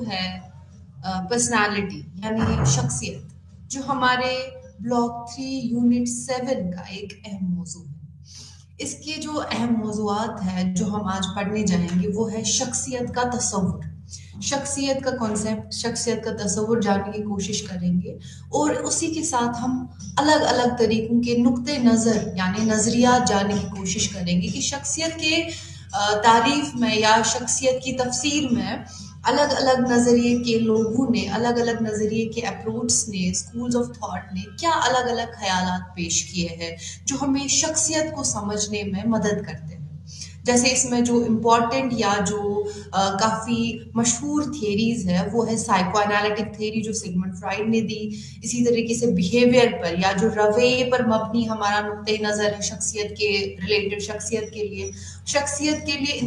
ہے پرسنالٹی یعنی شخصیت، جو ہمارے بلاک 3 یونٹ 7 کا ایک اہم موضوع ہے۔ اس کے جو اہم موضوعات ہیں جو ہم آج پڑھنے جائیں گے وہ ہے شخصیت کا تصور، شخصیت کا کانسیپٹ، شخصیت کا تصور جاننے کی کوشش کریں گے، اور اسی کے ساتھ ہم الگ الگ طریقوں کے نقطۂ نظر یعنی نظریات جاننے کی کوشش کریں گے کہ شخصیت کے تعریف میں یا شخصیت کی تفسیر میں الگ الگ نظریے کے لوگوں نے، الگ الگ نظریے کے اپروچ نے، اسکولز آف تھاٹ نے کیا الگ الگ خیالات پیش کیے ہیں جو ہمیں شخصیت کو سمجھنے میں مدد کرتے ہیں۔ جیسے اس میں جو امپورٹنٹ یا جو کافی مشہور تھیریز ہے وہ ہے سائیکو انالیٹک تھیری جو سگمنڈ فرائڈ نے دی، اسی طریقے سے بیہیویئر پر یا جو رویے پر مبنی ہمارا نقطۂ نظر ہے شخصیت کے ریلیٹڈ، شخصیت کے لیے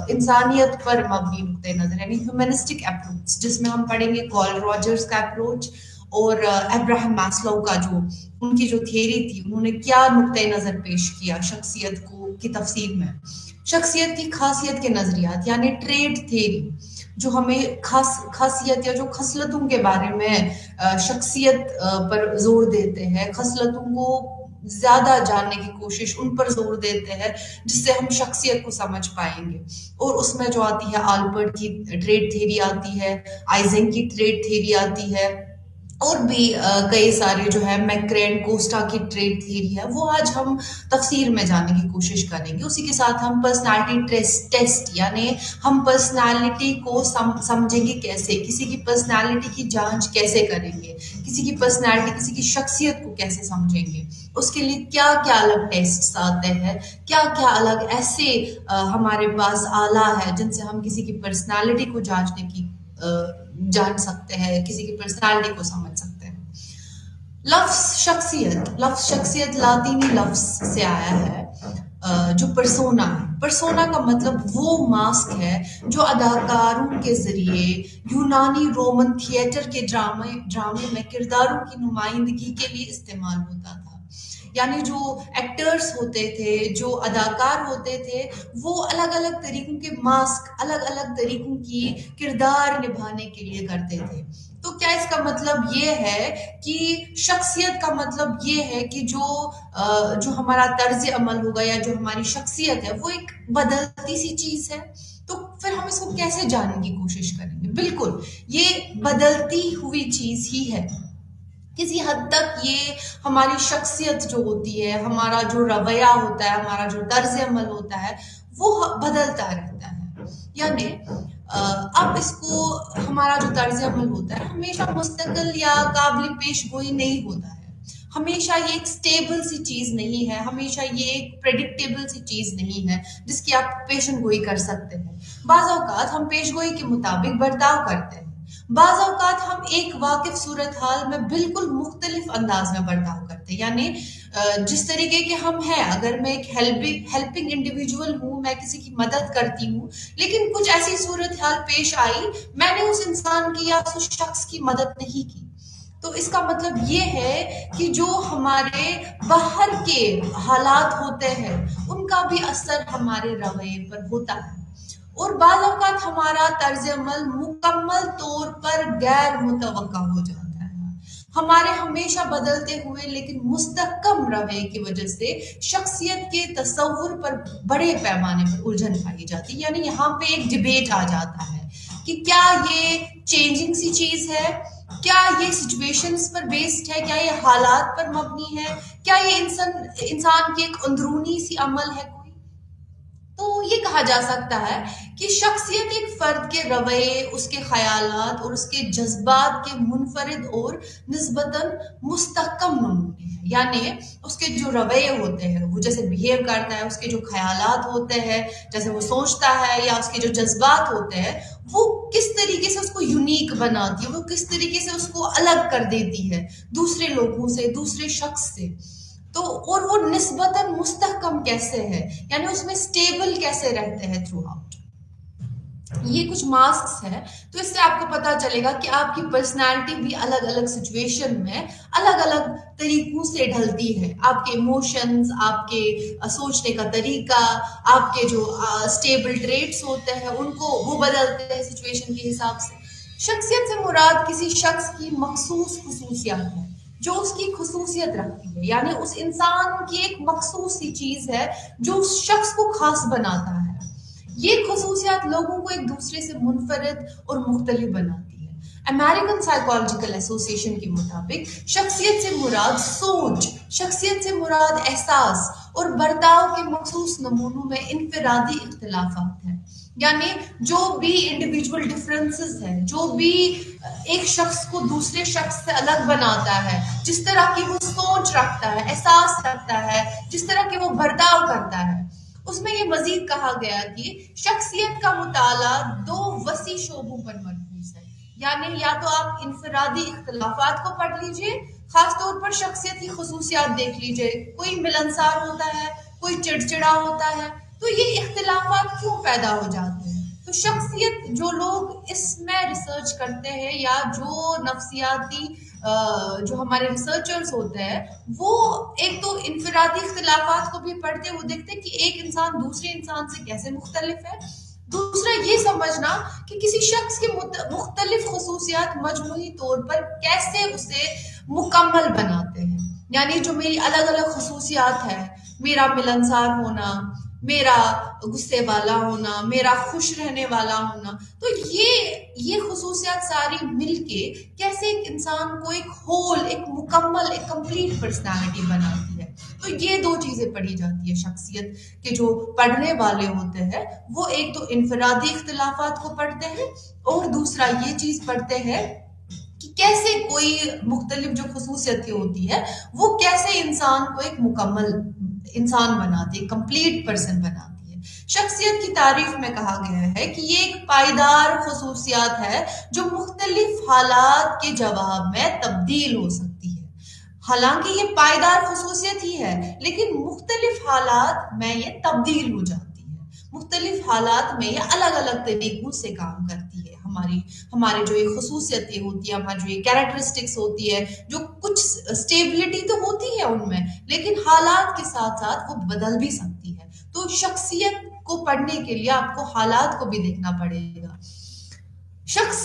انسانیت پر مبنی نقطۂ نظر یعنی ہیومنسٹک اپروچ، جس میں ہم پڑھیں گے کارل راجرز کا اپروچ اور ابراہم ماسلو کا جو ان کی جو تھیری تھی، انہوں نے کیا نقطۂ نظر پیش کیا شخصیت کو کی تفسیر میں۔ شخصیت کی خاصیت کے نظریات یعنی ٹریٹ تھیری جو ہمیں خاصیت یا جو خصلتوں کے بارے میں شخصیت پر زور دیتے ہیں، خصلتوں کو زیادہ جاننے کی کوشش ان پر زور دیتے ہیں جس سے ہم شخصیت کو سمجھ پائیں گے۔ اور اس میں جو آتی ہے آلبرٹ کی ٹریٹ تھیری آتی ہے، آئزنگ کی ٹریٹ تھیری آتی ہے، اور بھی کئی سارے جو ہے میکرین کوسٹا کی ٹریٹ تھیری ہے، وہ آج ہم تفسیر میں جاننے کی کوشش کریں گے۔ اسی کے ساتھ ہم پرسنالٹی ٹیسٹ یعنی ہم پرسنالٹی کو سمجھیں گے کیسے، کسی کی پرسنالٹی کی جانچ کیسے کریں گے، کسی کی پرسنالٹی، کسی کی شخصیت کو کیسے سمجھیں گے، اس کے لیے کیا کیا الگ ٹیسٹ آتے ہیں، کیا کیا الگ ایسے ہمارے پاس آلہ ہے جن سے ہم کسی کی پرسنالٹی کو جان سکتے ہیں، کسی کی پرسنالٹی کو سمجھ سکتے ہیں۔ لفظ شخصیت لاطینی لفظ سے آیا ہے جو پرسونا ہے۔ پرسونا کا مطلب وہ ماسک ہے جو اداکاروں کے ذریعے یونانی رومن تھیٹر کے ڈرامے میں کرداروں کی نمائندگی کے لیے استعمال ہوتا تھا۔ یعنی جو ایکٹرز ہوتے تھے، جو اداکار ہوتے تھے، وہ الگ الگ طریقوں کے ماسک، الگ الگ طریقوں کی کردار نبھانے کے لیے کرتے تھے۔ تو کیا اس کا مطلب یہ ہے کہ شخصیت کا مطلب یہ ہے کہ جو ہمارا طرز عمل ہوگا یا جو ہماری شخصیت ہے وہ ایک بدلتی سی چیز ہے؟ تو پھر ہم اس کو کیسے جاننے کی کوشش کریں گے؟ بالکل یہ بدلتی ہوئی چیز ہی ہے۔ کسی حد تک یہ ہماری شخصیت جو ہوتی ہے، ہمارا جو رویہ ہوتا ہے، ہمارا جو طرز عمل ہوتا ہے وہ بدلتا رہتا ہے۔ یعنی اب اس کو ہمارا جو طرز عمل ہوتا ہے ہمیشہ مستقل یا قابل پیش گوئی نہیں ہوتا ہے، ہمیشہ یہ ایک سٹیبل سی چیز نہیں ہے، ہمیشہ یہ ایک پریڈکٹیبل سی چیز نہیں ہے جس کی آپ پیشن گوئی کر سکتے ہیں۔ بعض اوقات ہم پیش گوئی کے مطابق برتاؤ کرتے ہیں، بعض اوقات ہم ایک واقف صورتحال میں بالکل مختلف انداز میں برتاؤ کرتے ہیں۔ یعنی جس طریقے کے ہم ہیں، اگر میں ایک ہیلپنگ انڈیویجول ہوں، میں کسی کی مدد کرتی ہوں، لیکن کچھ ایسی صورتحال پیش آئی، میں نے اس انسان کی یا اس شخص کی مدد نہیں کی، تو اس کا مطلب یہ ہے کہ جو ہمارے باہر کے حالات ہوتے ہیں ان کا بھی اثر ہمارے رویے پر ہوتا ہے، اور بعض اوقات ہمارا طرز عمل مکمل طور پر غیر متوقع ہو جاتا ہے۔ ہمارے ہمیشہ بدلتے ہوئے لیکن مستحکم رویے کی وجہ سے شخصیت کے تصور پر بڑے پیمانے پر الجھن پائی جاتی ہے۔ یعنی یہاں پہ ایک ڈیبیٹ آ جاتا ہے کہ کیا یہ چینجنگ سی چیز ہے، کیا یہ سچویشنز پر بیسڈ ہے، کیا یہ حالات پر مبنی ہے، کیا یہ انسان کی ایک اندرونی سی عمل ہے کوئی؟ تو یہ کہا جا سکتا ہے کہ شخصیت ایک فرد کے رویے، اس کے خیالات اور اس کے جذبات کے منفرد اور نسبتاً مستحکم نمونے ہیں۔ یعنی اس کے جو رویے ہوتے ہیں، وہ جیسے بیہیو کرتا ہے، اس کے جو خیالات ہوتے ہیں، جیسے وہ سوچتا ہے، یا اس کے جو جذبات ہوتے ہیں، وہ کس طریقے سے اس کو یونیک بناتی ہے، وہ کس طریقے سے اس کو الگ کر دیتی ہے دوسرے لوگوں سے، دوسرے شخص سے۔ تو اور وہ نسبتاً مستحکم کیسے ہے، یعنی اس میں سٹیبل کیسے رہتے ہیں تھرو آؤٹ۔ یہ کچھ ماسکس ہیں. تو اس سے آپ کو پتا چلے گا کہ آپ کی پرسنالٹی بھی الگ الگ سچویشن میں الگ الگ طریقوں سے ڈھلتی ہے. آپ کے ایموشنز، آپ کے سوچنے کا طریقہ، آپ کے جو اسٹیبل ٹریٹس ہوتے ہیں ان کو وہ بدلتے ہیں سچویشن کے حساب سے. شخصیت سے مراد کسی شخص کی مخصوص خصوصیات ہے جو اس کی خصوصیت رکھتی ہے، یعنی اس انسان کی ایک مخصوص سی چیز ہے جو اس شخص کو خاص بناتا ہے. یہ خصوصیات لوگوں کو ایک دوسرے سے منفرد اور مختلف بناتی ہے. امریکن سائیکالوجیکل ایسوسی ایشن کے مطابق شخصیت سے مراد سوچ، شخصیت سے مراد احساس اور برتاؤ کے مخصوص نمونوں میں انفرادی اختلافات ہیں. یعنی جو بھی انڈیویجول ڈفرینسز ہیں، جو بھی ایک شخص کو دوسرے شخص سے الگ بناتا ہے، جس طرح کی وہ سوچ رکھتا ہے، احساس رکھتا ہے، جس طرح کی وہ برتاؤ کرتا ہے، اس میں یہ مزید کہا گیا کہ شخصیت کا مطالعہ دو وسیع شعبوں پر مرکوز ہے. یعنی یا تو آپ انفرادی اختلافات کو پڑھ لیجئے، خاص طور پر شخصیت کی خصوصیات دیکھ لیجئے. کوئی ملنسار ہوتا ہے، کوئی چڑچڑا ہوتا ہے، تو یہ اختلافات کیوں پیدا ہو جاتے ہیں؟ تو شخصیت جو لوگ اس میں ریسرچ کرتے ہیں یا جو نفسیاتی جو ہمارے ریسرچرز ہوتے ہیں، وہ ایک تو انفرادی اختلافات کو بھی پڑھتے، وہ دیکھتے ہیں کہ ایک انسان دوسرے انسان سے کیسے مختلف ہے. دوسرا یہ سمجھنا کہ کسی شخص کی مختلف خصوصیات مجموعی طور پر کیسے اسے مکمل بناتے ہیں. یعنی جو میری الگ الگ خصوصیات ہیں، میرا ملنسار ہونا، میرا غصے والا ہونا، میرا خوش رہنے والا ہونا، تو یہ خصوصیات ساری مل کے کیسے ایک انسان کو ایک ہول، ایک مکمل، ایک کمپلیٹ پرسنالٹی بناتی ہے. تو یہ دو چیزیں پڑھی جاتی ہے شخصیت کے جو پڑھنے والے ہوتے ہیں. وہ ایک تو انفرادی اختلافات کو پڑھتے ہیں اور دوسرا یہ چیز پڑھتے ہیں کہ کیسے کوئی مختلف جو خصوصیتیں ہوتی ہے وہ کیسے انسان کو ایک مکمل انسان بناتی ہے، کمپلیٹ پرسن بناتی ہے. شخصیت کی تعریف میں کہا گیا ہے کہ یہ ایک پائیدار خصوصیات ہے جو مختلف حالات کے جواب میں تبدیل ہو سکتی ہے. حالانکہ یہ پائیدار خصوصیت ہی ہے لیکن مختلف حالات میں یہ تبدیل ہو جاتی ہے. مختلف حالات میں یہ الگ الگ طریقوں سے کام کرتی ہے. ہمارے جو یہ خصوصیتیں ہوتی ہیں، ہماری جو یہ کیریکٹرسٹکس ہوتی ہے، جو کچھ اسٹیبلٹی تو ہوتی ہے ان میں، لیکن حالات کے ساتھ ساتھ وہ بدل بھی سکتی ہے. تو شخصیت کو پڑھنے کے لیے آپ کو حالات کو بھی دیکھنا پڑے گا. شخص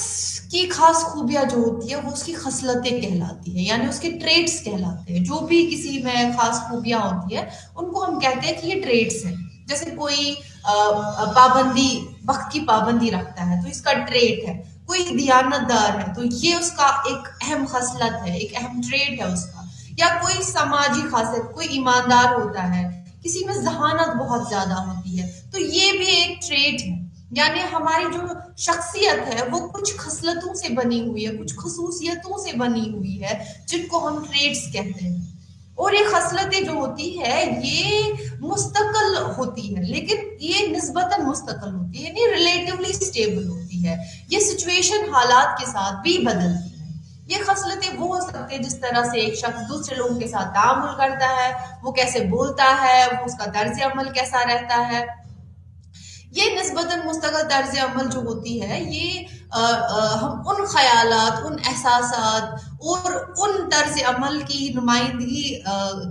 کی خاص خوبیاں جو ہوتی ہے وہ اس کی خصلتیں کہلاتی ہیں، یعنی اس کے ٹریٹس کہلاتے ہیں. جو بھی کسی میں خاص خوبیاں ہوتی ہیں ان کو ہم کہتے ہیں کہ یہ ٹریٹس ہیں. جیسے کوئی پابندی، وقت کی پابندی رکھتا ہے تو اس کا ٹریٹ ہے. کوئی دیانت دار ہے تو یہ اس کا ایک اہم خصلت ہے، ایک اہم ٹریٹ ہے اس کا. یا کوئی سماجی خاصیت، کوئی ایماندار ہوتا ہے، کسی میں ذہانت بہت زیادہ ہوتی ہے تو یہ بھی ایک ٹریٹ ہے. یعنی ہماری جو شخصیت ہے وہ کچھ خصلتوں سے بنی ہوئی ہے، کچھ خصوصیتوں سے بنی ہوئی ہے جن کو ہم ٹریٹس کہتے ہیں. اور یہ خصلتیں جو ہوتی ہے یہ مستقل ہوتی ہے، لیکن یہ نسبتاً مستقل ہوتی ہے، یعنی ریلیٹیولی سٹیبل ہوتی ہے. یہ سچویشن حالات کے ساتھ بھی بدلتی ہے. یہ خصلتیں وہ ہو سکتے ہیں جس طرح سے ایک شخص دوسرے لوگوں کے ساتھ تعامل کرتا ہے، وہ کیسے بولتا ہے، وہ اس کا طرز عمل کیسا رہتا ہے. یہ نسبتاً مستقل طرز عمل جو ہوتی ہے یہ ہم ان خیالات، ان احساسات اور ان طرز عمل کی نمائندگی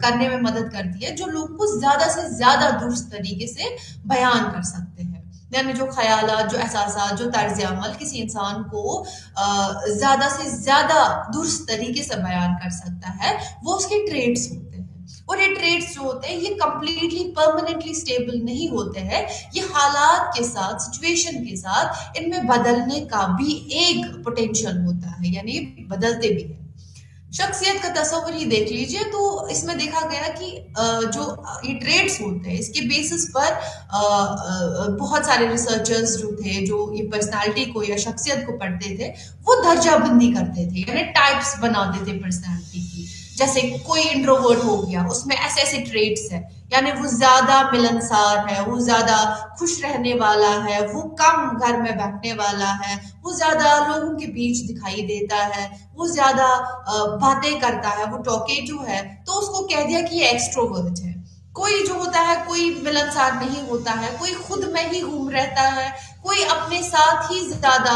کرنے میں مدد کرتی ہے جو لوگوں کو زیادہ سے زیادہ درست طریقے سے بیان کر سکتے ہیں. یعنی جو خیالات، جو احساسات، جو طرز عمل کسی انسان کو زیادہ سے زیادہ درست طریقے سے بیان کر سکتا ہے، وہ اس کے ٹریٹس ہوتے ہیں. اور یہ ٹریٹس جو ہوتے ہیں یہ کمپلیٹلی پرماننٹلی اسٹیبل نہیں ہوتے ہیں. یہ حالات کے ساتھ، سچویشن کے ساتھ ان میں بدلنے کا بھی ایک پوٹینشیل ہوتا ہے، یعنی بدلتے بھی ہیں. شخصیت کا تصور ہی دیکھ لیجئے تو اس میں دیکھا گیا کہ جو یہ ٹریٹس ہوتے ہیں اس کے بیسس پر بہت سارے ریسرچرز جو تھے، جو یہ پرسنالٹی کو یا شخصیت کو پڑھتے تھے، وہ درجہ بندی کرتے تھے، یعنی ٹائپس بناتے تھے پرسنالٹی کی. جیسے کوئی انٹروورٹ ہو گیا، اس میں ایسے ایسے ٹریٹس ہیں، یعنی وہ زیادہ ملنسار ہے، وہ زیادہ خوش رہنے والا ہے، وہ کم گھر میں بیٹھنے والا ہے، وہ زیادہ لوگوں کے بیچ دکھائی دیتا ہے، وہ زیادہ باتیں کرتا ہے، وہ ٹاکیٹو ہے، تو اس کو کہہ دیا کہ یہ ایکسٹروورٹ ہے. کوئی جو ہوتا ہے، کوئی ملنسار نہیں ہوتا ہے، کوئی خود میں ہی گم رہتا ہے، کوئی اپنے ساتھ ہی زیادہ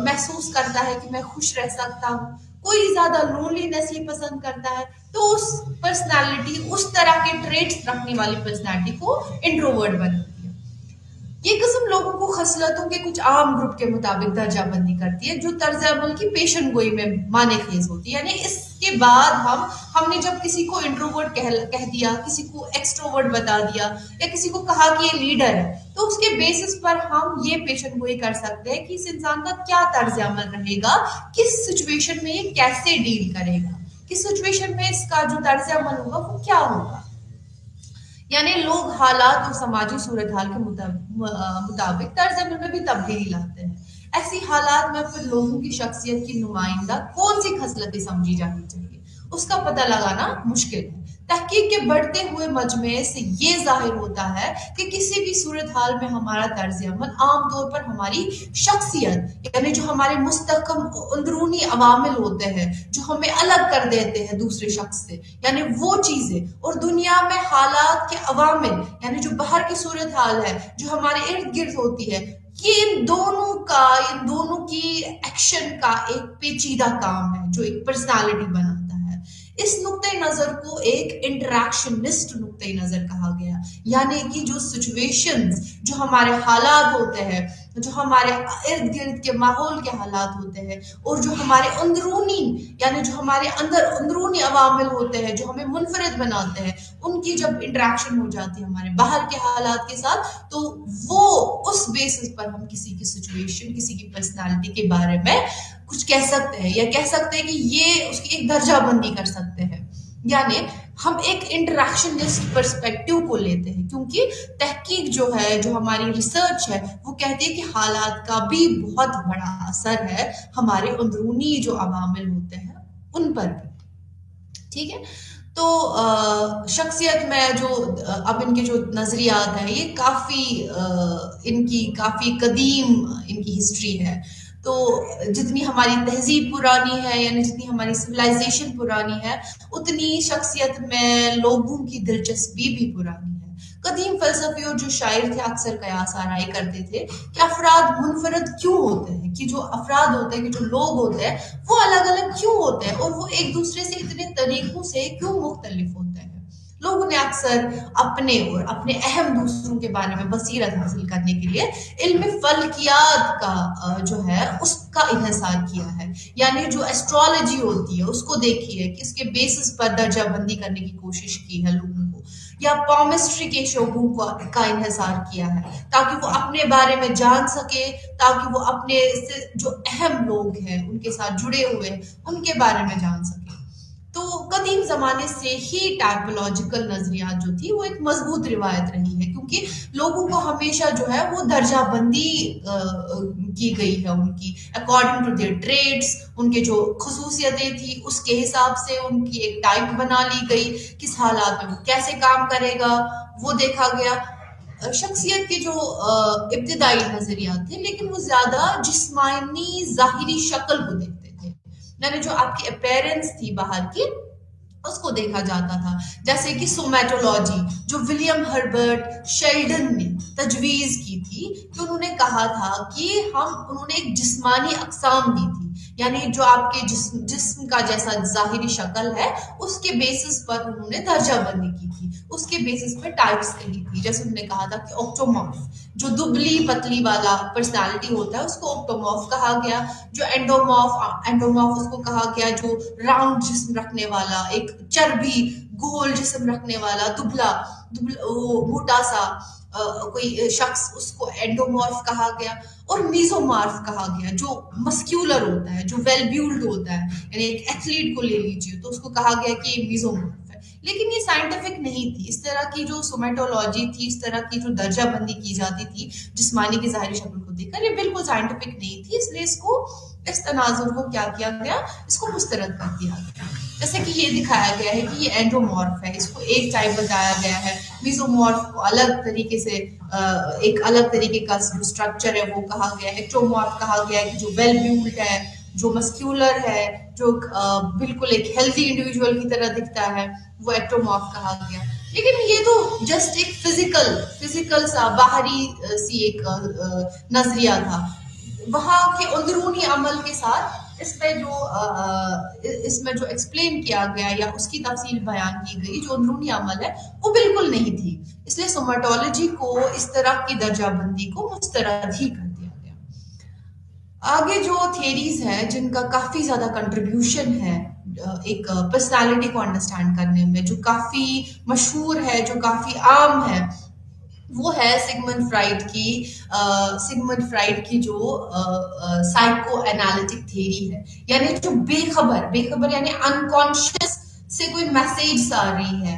محسوس کرتا ہے کہ میں خوش رہ سکتا ہوں، کوئی زیادہ لونلینس ہی پسند کرتا ہے، تو اس پرسنالٹی، اس طرح کے ٹریٹس رکھنے والی پرسنالٹی کو انٹروورٹ بناتی ہے۔ یہ قسم لوگوں کو خصلتوں کے کچھ عام گروپ کے مطابق درجہ بندی کرتی ہے جو طرز عمل کی پیشن گوئی میں معنی خیز ہوتی ہے۔ یعنی اس کے بعد ہم نے جب کسی کو انٹروورٹ کہہ دیا، کسی کو ایکسٹروورٹ بتا دیا، یا کسی کو کہا کہ یہ لیڈر ہے، تو اس کے بیسس پر ہم یہ پیشن گوئی کر سکتے ہیں کہ اس انسان کا کیا طرز عمل رہے گا، کس سچویشن میں یہ کیسے ڈیل کرے گا، کس سچویشن میں اس کا جو طرز عمل ہوگا وہ کیا ہوگا۔ یعنی لوگ حالات اور سماجی صورتحال کے مطابق طرز عمل میں بھی تبدیلی لاتے ہیں۔ ایسی حالات میں پھر لوگوں کی شخصیت کی نمائندہ کون سی خصلتیں سمجھی جانی چاہیے، اس کا پتہ لگانا مشکل ہے۔ تحقیق کے بڑھتے ہوئے مجموعے سے یہ ظاہر ہوتا ہے کہ کسی بھی صورتحال میں ہمارا طرز عمل عام طور پر ہماری شخصیت، یعنی جو ہمارے مستحکم اندرونی عوامل ہوتے ہیں جو ہمیں الگ کر دیتے ہیں دوسرے شخص سے، یعنی وہ چیزیں، اور دنیا میں حالات کے عوامل، یعنی جو باہر کی صورتحال ہے جو ہمارے ارد گرد ہوتی ہے، یہ ان دونوں کی ایکشن کا ایک پیچیدہ کام ہے جو ایک پرسنالٹی بناتا ہے۔ اس نقطۂ نظر کو ایک انٹریکشنسٹ نقطۂ نظر کہا گیا، یعنی کہ جو سچویشنز، جو ہمارے حالات ہوتے ہیں، جو ہمارے ارد گرد کے ماحول کے حالات ہوتے ہیں، اور جو ہمارے اندرونی، یعنی جو ہمارے اندرونی عوامل ہوتے ہیں جو ہمیں منفرد بناتے ہیں، ان کی جب انٹریکشن ہو جاتی ہے ہمارے باہر کے حالات کے ساتھ، تو وہ اس بیسس پر ہم کسی کی سچویشن، کسی کی پرسنالٹی کے بارے میں کچھ کہہ سکتے ہیں، یا کہہ سکتے ہیں کہ یہ اس کی ایک درجہ بندی کر سکتے ہیں۔ یعنی ہم ایک انٹریکشنسٹ پرسپیکٹیو کو لیتے ہیں، کیونکہ تحقیق جو ہے، جو ہماری ریسرچ ہے، وہ کہتی ہے کہ حالات کا بھی بہت بڑا اثر ہے ہمارے اندرونی جو عوامل ہوتے ہیں ان پر بھی۔ ٹھیک ہے، تو شخصیت میں جو اب ان کے جو نظریات ہیں، یہ ان کی کافی قدیم ان کی ہسٹری ہے۔ تو جتنی ہماری تہذیب پرانی ہے، یعنی جتنی ہماری سویلائزیشن پرانی ہے، اتنی شخصیت میں لوگوں کی دلچسپی بھی پرانی ہے۔ قدیم فلسفی اور جو شاعر تھے اکثر قیاس آرائی کرتے تھے کہ افراد منفرد کیوں ہوتے ہیں، کہ جو افراد ہوتے ہیں، کہ جو لوگ ہوتے ہیں وہ الگ الگ کیوں ہوتے ہیں، اور وہ ایک دوسرے سے اتنے طریقوں سے کیوں مختلف ہوتے ہیں۔ لوگوں نے اکثر اپنے اور اپنے اہم دوسروں کے بارے میں بصیرت حاصل کرنے کے لیے علم فلکیات کا جو ہے اس کا انحصار کیا ہے، یعنی جو ایسٹرالوجی ہوتی ہے اس کو دیکھی ہے کہ اس کے بیسس پر درجہ بندی کرنے کی کوشش کی ہے لوگوں کو، یا پالمسٹری کے شعبوں کا انحصار کیا ہے تاکہ وہ اپنے بارے میں جان سکے، تاکہ وہ اپنے جو اہم لوگ ہیں ان کے ساتھ جڑے ہوئے ہیں ان کے بارے میں جان سکے۔ تو قدیم زمانے سے ہی ٹائپولوجیکل نظریات جو تھی وہ ایک مضبوط روایت رہی ہے، کیونکہ لوگوں کو ہمیشہ جو ہے وہ درجہ بندی کی گئی ہے ان کی اکارڈنگ ٹو دیئر ٹریٹس، ان کے جو خصوصیتیں تھی اس کے حساب سے ان کی ایک ٹائپ بنا لی گئی، کس حالات میں وہ کیسے کام کرے گا وہ دیکھا گیا۔ شخصیت کے جو ابتدائی نظریات تھے، لیکن وہ زیادہ جسمانی ظاہری شکل کو دیکھتے تھے، یعنی جو آپ کی اپیرنس تھی باہر کی اس کو دیکھا جاتا تھا، جیسے کہ سومیٹولوجی جو ولیم ہربرٹ شیلڈن نے تجویز کی تھی، کہ انہوں نے کہا تھا کہ انہوں نے ایک جسمانی اقسام دی تھی، یعنی جو آپ کے جسم کا جیسا ظاہری شکل ہے اس کے بیسس پر انہوں نے درجہ بندی کی تھی، اس کے بیسس پر ٹائپس کہی تھی۔ جیسے انہوں نے کہا تھا کہ اوکٹومارف جو دبلی پتلی والا پرسنالٹی ہوتا ہے اس کو اوکٹومارف کہا گیا، جو اینڈومارف اس کو کہا گیا جو راؤنڈ جسم رکھنے والا، ایک چربی گول جسم رکھنے والا، دبلا موٹا سا کوئی شخص، اس کو اینڈومارف کہا گیا، اور میزومارف کہا گیا جو مسکیولر ہوتا ہے، جو ویل بیولڈ ہوتا ہے، یعنی ایک ایتھلیٹ کو لے لیجیے تو اس کو کہا گیا کہ یہ میزومارف ہے۔ لیکن یہ سائنٹیفک نہیں تھی، اس طرح کی جو سومیٹولوجی تھی، اس طرح کی جو درجہ بندی کی جاتی تھی جسمانی کی ظاہری شکل کو دیکھ کر، یہ بالکل سائنٹیفک نہیں تھی، اس لیے اس تناظر کو کیا کیا گیا، اس کو مسترد کر دیا گیا۔ جیسے کہ یہ دکھایا گیا ہے کہ یہ اینڈومارف ہے، اس کو ایک ٹائپ بتایا گیا ہے، میزومارف کو الگ طریقے سے ایک الگ طریقے کا جو اسٹرکچر ہے وہ کہا گیا ہے، ایکٹومارف کہا گیا ہے کہ جو ویل بیولڈ ہے، جو مسکیولر ہے، جو بالکل ایک ہیلتھی انڈیویجول کی طرح دکھتا ہے، وہ ایکٹومارف کہا گیا. لیکن یہ تو جسٹ ایک فزیکل سا باہری سی ایک نظریہ تھا. وہاں کے اندرونی عمل کے ساتھ اس میں جو ایکسپلین کیا گیا یا اس کی تفصیل بیان کی گئی، جو اندرونی عمل ہے وہ بالکل نہیں تھی. اس لیے سومیٹولوجی کو اس طرح کی درجہ بندی کو مسترد ہی کر دیا گیا. آگے جو تھیریز ہیں جن کا کافی زیادہ کنٹریبیوشن ہے ایک پرسنالٹی کو انڈرسٹینڈ کرنے میں، جو کافی مشہور ہے، جو کافی عام ہے، وہ ہے سگمنڈ فرائڈ کی جو سائیکو انالیٹک تھیری ہے. یعنی جو بے خبر یعنی انکانشیس سے کوئی میسیج آ رہی ہے،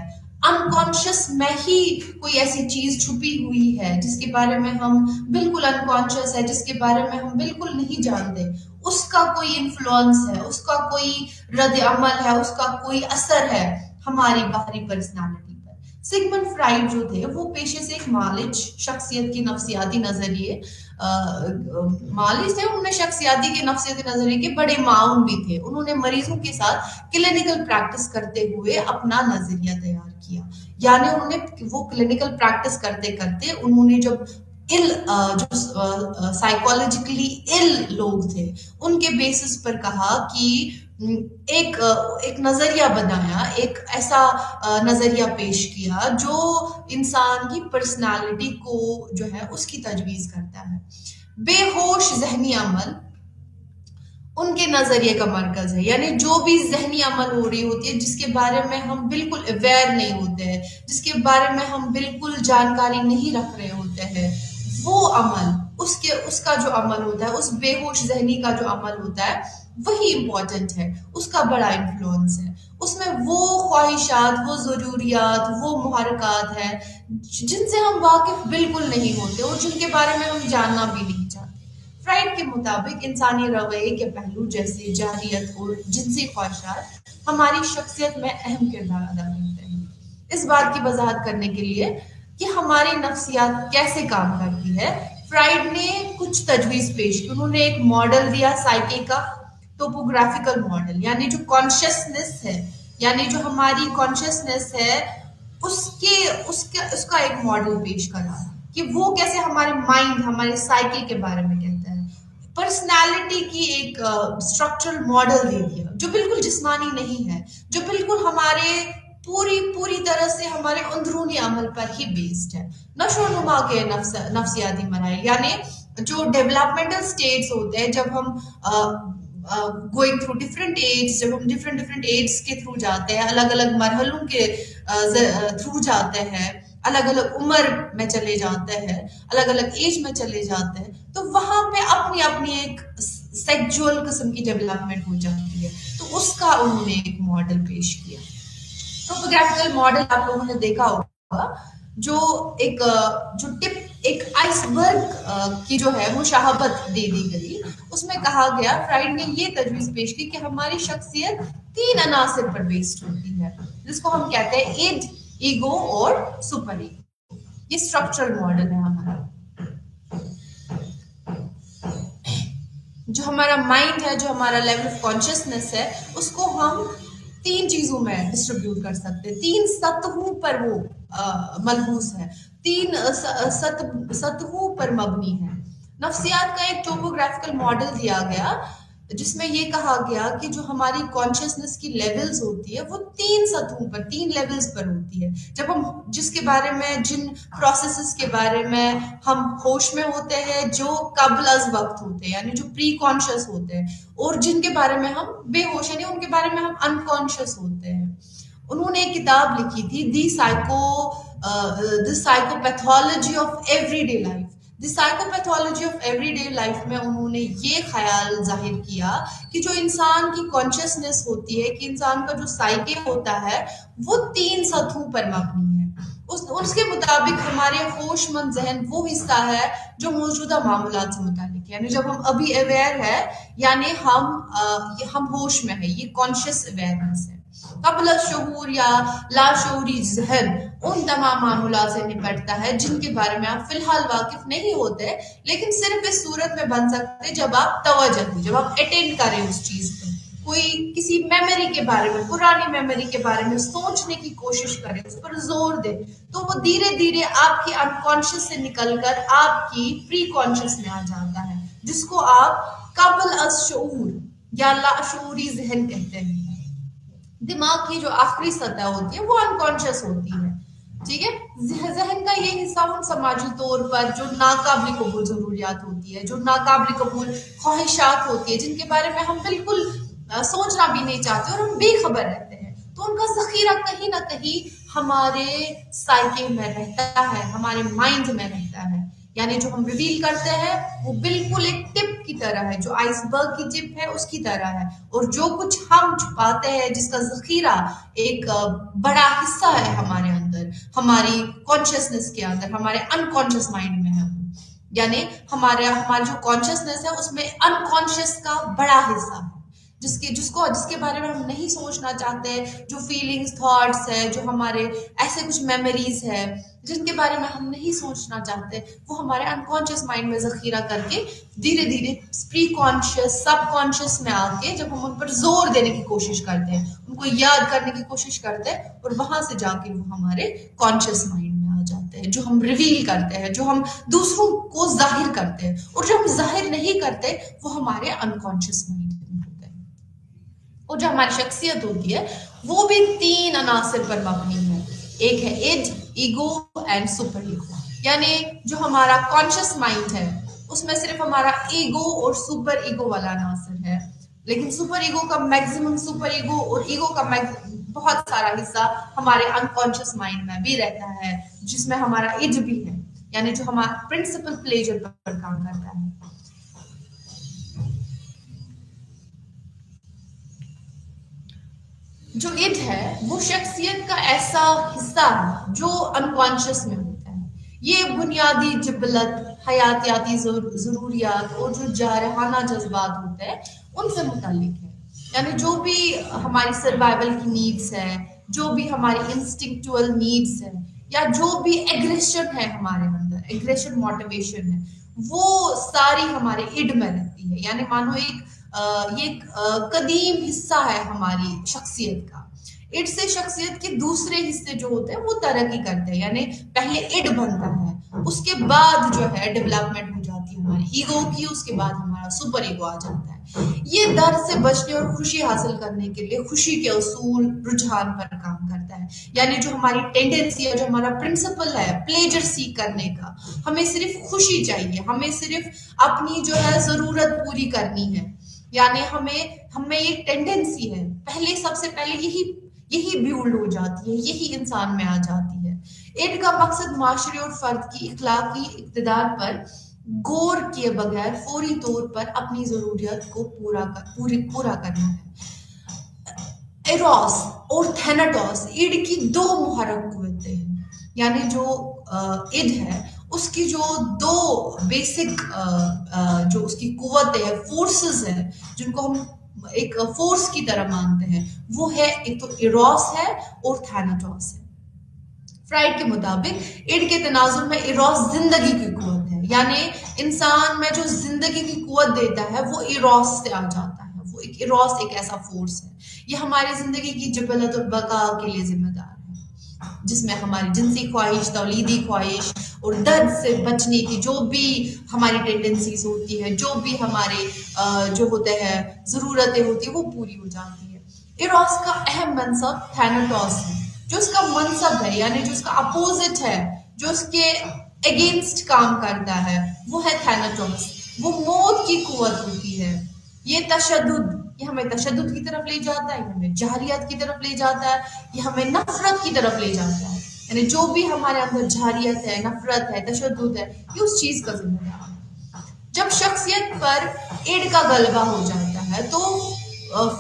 انکانشیس میں ہی کوئی ایسی چیز چھپی ہوئی ہے جس کے بارے میں ہم بالکل انکانشیس ہے، جس کے بارے میں ہم بالکل نہیں جانتے، اس کا کوئی انفلوئنس ہے، اس کا کوئی رد عمل ہے، اس کا کوئی اثر ہے ہماری باہری پرسنالٹی پر. سگمنڈ فرائڈ جو تھے وہ پیشے سے ایک مالج شخصیت کے نفسیاتی نظریے مالج تھے. انہوں نے شخصیاتی کے نفسیاتی نظریے کے بڑے معاون بھی تھے. انہوں نے مریضوں کے ساتھ کلینکل پریکٹس کرتے ہوئے اپنا نظریہ تیار کیا. یعنی انہوں نے وہ کلینکل پریکٹس کرتے کرتے انہوں نے جب جو سائیکولوجیکلی ال لوگ تھے ان کے بیسس پر کہا کہ ایک نظریہ بنایا، ایک ایسا نظریہ پیش کیا جو انسان کی پرسنالٹی کو جو ہے اس کی تجویز کرتا ہے. بے ہوش ذہنی عمل ان کے نظریے کا مرکز ہے. یعنی جو بھی ذہنی عمل ہو رہی ہوتی ہے جس کے بارے میں ہم بالکل اویئر نہیں ہوتے ہیں، جس کے بارے میں ہم بالکل جانکاری نہیں رکھ رہے ہوتے ہیں، وہ عمل اس کا جو عمل ہوتا ہے، اس بے ہوش ذہنی کا جو عمل ہوتا ہے وہی امپورٹنٹ ہے، اس کا بڑا انفلوئنس ہے. اس میں وہ خواہشات، وہ ضروریات، وہ محرکات ہیں جن سے ہم واقف بالکل نہیں ہوتے اور جن کے بارے میں ہم جاننا بھی نہیں چاہتے. فرائڈ کے مطابق انسانی رویے کے پہلو جیسے جارحیت اور جنسی خواہشات ہماری شخصیت میں اہم کردار ادا کرتے ہیں. اس بات کی وضاحت کرنے کے لیے کہ ہماری نفسیات کیسے کام کرتی ہے، فرائڈ نے کچھ تجویز پیش کی. انہوں نے ایک ماڈل دیا سائیکی کا، ٹوپوگرافیکل ماڈل. یعنی جو کانشیسنس ہے، یعنی جو ہماری کانشیسنس ہے اس کا ایک ماڈل پیش کرا کہ وہ کیسے ہمارے مائنڈ، ہمارے سائیکی کے بارے میں کہتا ہے. پرسنالٹی کی ایک اسٹرکچرل ماڈل دے دیا جو بالکل جسمانی نہیں ہے، جو بالکل ہمارے پوری طرح سے ہمارے اندرونی عمل پر ہی بیسڈ ہے. نشو و نما کے نفسیاتی مراحل، یعنی جو ڈیولپمنٹل سٹیٹس ہوتے ہیں، جب ہم گوئنگ تھرو ڈفرینٹ ایج، جب ہم ڈفرینٹ ایجز کے تھرو جاتے ہیں، الگ الگ مرحلوں کے تھرو جاتے ہیں، الگ الگ عمر میں چلے جاتے ہیں، الگ الگ ایج میں چلے جاتے ہیں، تو وہاں پہ اپنی ایک سیکچول قسم کی ڈیولپمنٹ ہو جاتی ہے. تو اس کا انہوں نے ایک ماڈل پیش کیا. ٹوپوگرافیکل ماڈل آپ لوگوں نے دیکھا ہوگا، جو ایک آئس برگ کی جو ہے مشابہت دے دی گئی. اس میں کہا گیا، فرائڈ نے یہ تجویز پیش کی کہ ہماری شخصیت 3 عناصر پر بیسڈ ہوتی ہے، جس کو ہم کہتے ہیں ایڈ، ایگو اور سپر ایگو. یہ اسٹرکچرل ماڈل ہے ہمارا. جو ہمارا مائنڈ ہے، جو ہمارا لیول آف کانشیسنس ہے، اس کو ہم 3 چیزوں میں ڈسٹریبیوٹ کر سکتے ہیں. 3 سطحوں پر وہ ملحوظ ہے، 3 سطحوں پر مبنی ہے. نفسیات کا ایک ٹوپوگرافیکل ماڈل دیا گیا جس میں یہ کہا گیا کہ جو ہماری کانشیسنس کی لیولز ہوتی ہے وہ 3 سطحوں پر، 3 لیولز پر ہوتی ہے. جب ہم جس کے بارے میں، جن پروسیسز کے بارے میں ہم ہوش میں ہوتے ہیں جو قبل از وقت ہوتے ہیں، یعنی جو پری کانشیس ہوتے ہیں، اور جن کے بارے میں ہم بے ہوش، یعنی ان کے بارے میں ہم انکانشیس ہوتے ہیں. انہوں نے ایک کتاب لکھی تھی، دی psychopathology of every day life. The psychopathology of every day life میں انہوں نے یہ خیال ظاہر کیا کہ جو انسان کی کانشیسنس ہوتی ہے، کہ انسان کا جو سائیکے ہوتا ہے، وہ 3 سطحوں پر مبنی ہے. اس کے مطابق ہمارے ہوش مند ذہن وہ حصہ ہے جو موجودہ معاملات سے متعلق ہے. یعنی جب ہم ابھی اویئر ہے، یعنی ہم ہوش میں ہے، یہ کانشیس اویئرنس ہے. قبل شعور یا لاشعوری ذہن ان تمام معمولات سے نپٹتا ہے جن کے بارے میں آپ فی الحال واقف نہیں ہوتے، لیکن صرف اس صورت میں بن سکتے جب آپ توجہ دیں، جب آپ اٹینڈ کریں اس چیز پہ. کوئی کسی میموری کے بارے میں، پرانی میموری کے بارے میں سوچنے کی کوشش کرے، اس پر زور دے، تو وہ دھیرے دھیرے آپ کی انکانشیس سے نکل کر آپ کی پری کانشیس میں آ جاتا ہے، جس کو آپ قبل از شعور یا لاشعوری ذہن کہتے ہیں. دماغ کی جو آخری سطح ہوتی ہے وہ انکانشیس ہوتی ہے. ٹھیک ہے، ذہن کا یہ حصہ ان سماجی طور پر جو ناقابل قبول ضروریات ہوتی ہے، جو ناقابل قبول خواہشات ہوتی ہے، جن کے بارے میں ہم بالکل سوچنا بھی نہیں چاہتے اور ہم بے خبر رہتے ہیں، تو ان کا ذخیرہ کہیں نہ کہیں ہمارے سائیکے میں رہتا ہے، ہمارے مائنڈ میں رہتا ہے. یعنی جو ہم ریویل کرتے ہیں وہ بالکل ایک ٹپ کی طرح ہے، جو آئس برگ کی ٹپ ہے اس کی طرح ہے، اور جو کچھ ہم چھپاتے ہیں، جس کا ذخیرہ ایک بڑا حصہ ہے ہمارے اندر، ہماری کانشیسنس کے اندر، ہمارے انکانشیس مائنڈ میں ہے. یعنی ہماری جو کانشیسنس ہے اس میں انکانشیس کا بڑا حصہ ہے، جس کے بارے میں ہم نہیں سوچنا چاہتے، جو فیلنگز، تھاٹس ہے، جو ہمارے ایسے کچھ میموریز ہے جن کے بارے میں ہم نہیں سوچنا چاہتے، وہ ہمارے انکانشیس مائنڈ میں ذخیرہ کر کے دھیرے دھیرے پری کانشیس، سب کانشیس میں آ کے جب ہم ان پر زور دینے کی کوشش کرتے ہیں، ان کو یاد کرنے کی کوشش کرتے ہیں، اور وہاں سے جا کے وہ ہمارے کانشیس مائنڈ میں آ جاتے ہیں، جو ہم ریویل کرتے ہیں، جو ہم دوسروں کو ظاہر کرتے ہیں، اور جو ہم ظاہر نہیں کرتے وہ ہمارے انکانشیس مائنڈ میں ہوتے ہیں. اور جو ہماری شخصیت ہوتی ہے وہ بھی 3 عناصر پر مبنی ہے. ایک ہے اج، ایگو اینڈ سپر ایگو. یعنی جو ہمارا کانشیس مائنڈ ہے اس میں صرف ہمارا ایگو اور سپر ایگو والا عناصر ہے، لیکن سپر ایگو کا میکسیمم، سپر ایگو اور ایگو کا بہت سارا حصہ ہمارے انکانشیس مائنڈ میں بھی رہتا ہے، جس میں ہمارا اج بھی ہے، یعنی جو ہمارا پرنسپل پلیجر پر کام کرتا ہے. جو اٹ ہے وہ شخصیت کا ایسا حصہ ہے جو انکانشیس میں ہوتا ہے. یہ بنیادی جبلت، حیاتیاتی ضروریات اور جو جارحانہ جذبات ہوتے ہیں ان سے متعلق ہے. یعنی جو بھی ہماری سروائیول کی نیڈس ہے، جو بھی ہماری انسٹنکچوئل نیڈس ہے، یا جو بھی ایگریشن ہے ہمارے اندر، ایگریشن موٹیویشن ہے، وہ ساری ہمارے اڈ میں رہتی ہے. یعنی مانو یہ ایک قدیم حصہ ہے ہماری شخصیت کا. اڈ سے شخصیت کے دوسرے حصے جو ہوتے ہیں وہ ترقی کرتے ہیں. یعنی پہلے اڈ بنتا ہے، اس کے بعد جو ہے ڈیولپمنٹ ہو جاتی ہے ہماری ایگو کی، اس کے بعد ہمارا سپر ایگو آ جاتا ہے. یہ درد سے بچنے اور خوشی حاصل کرنے کے لیے خوشی کے اصول، رجحان پر کام کرتا ہے. یعنی جو ہماری ٹینڈنسی ہے، جو ہمارا پرنسپل ہے پلیجر سیک کرنے کا، ہمیں صرف خوشی چاہیے، ہمیں صرف اپنی جو ہے ضرورت پوری کرنی ہے. یعنی ہمیں ایک ٹینڈنسی ہے، سب سے پہلے یہی بیولڈ ہو جاتی ہے، یہی انسان میں آ جاتی ہے. اڈ کا مقصد معاشرے اور فرد کی اخلاقی اقتدار پر غور کیے بغیر فوری طور پر اپنی ضروریات کو پورا کرنا ہے. ایروس اور تھیناٹوس اڈ کی 2 محرک قوتیں ہیں. یعنی جو اڈ ہے اس کی جو 2 بیسک جو اس کی قوتیں ہیں، فورسز ہیں، جن کو ہم ایک فورس کی طرح مانتے ہیں، وہ ہے ایک تو ایروس ہے اور تھیناٹوس ہے. فرائڈ کے مطابق اڈ کے تناظر میں ایروس زندگی کی قوت ہے. یعنی انسان میں جو زندگی کی قوت دیتا ہے وہ ایروس سے آ جاتا ہے. وہ ایروس ایک ایسا فورس ہے، یہ ہماری زندگی کی جبلت اور بقا کے لیے ذمہ دار ہے، جس میں ہماری جنسی خواہش، تولیدی خواہش اور درد سے بچنے کی جو بھی ہماری ٹینڈنسیز ہوتی ہے، جو بھی ہمارے جو ہوتے ہیں ضرورتیں ہوتی ہیں، وہ پوری ہو جاتی ہے. ایروس کا اہم منصب تھیناٹوس ہے. جو اس کا منصب ہے، یعنی جو اس کا اپوزٹ ہے، جو اس کے اگینسٹ کام کرتا ہے، وہ ہے تھیناٹوس. وہ موت کی قوت ہوتی ہے. یہ ہمیں تشدد کی طرف لے جاتا ہے، یہ ہمیں جاہلیت کی طرف لے جاتا ہے، یہ ہمیں نفرت کی طرف لے جاتا ہے. یعنی جو بھی ہمارے اندر جاہلیت ہے، نفرت ہے، تشدد ہے، یہ اس چیز کا ذمہ دار ہے. جب شخصیت پر اڈ کا غلبہ ہو جاتا ہے تو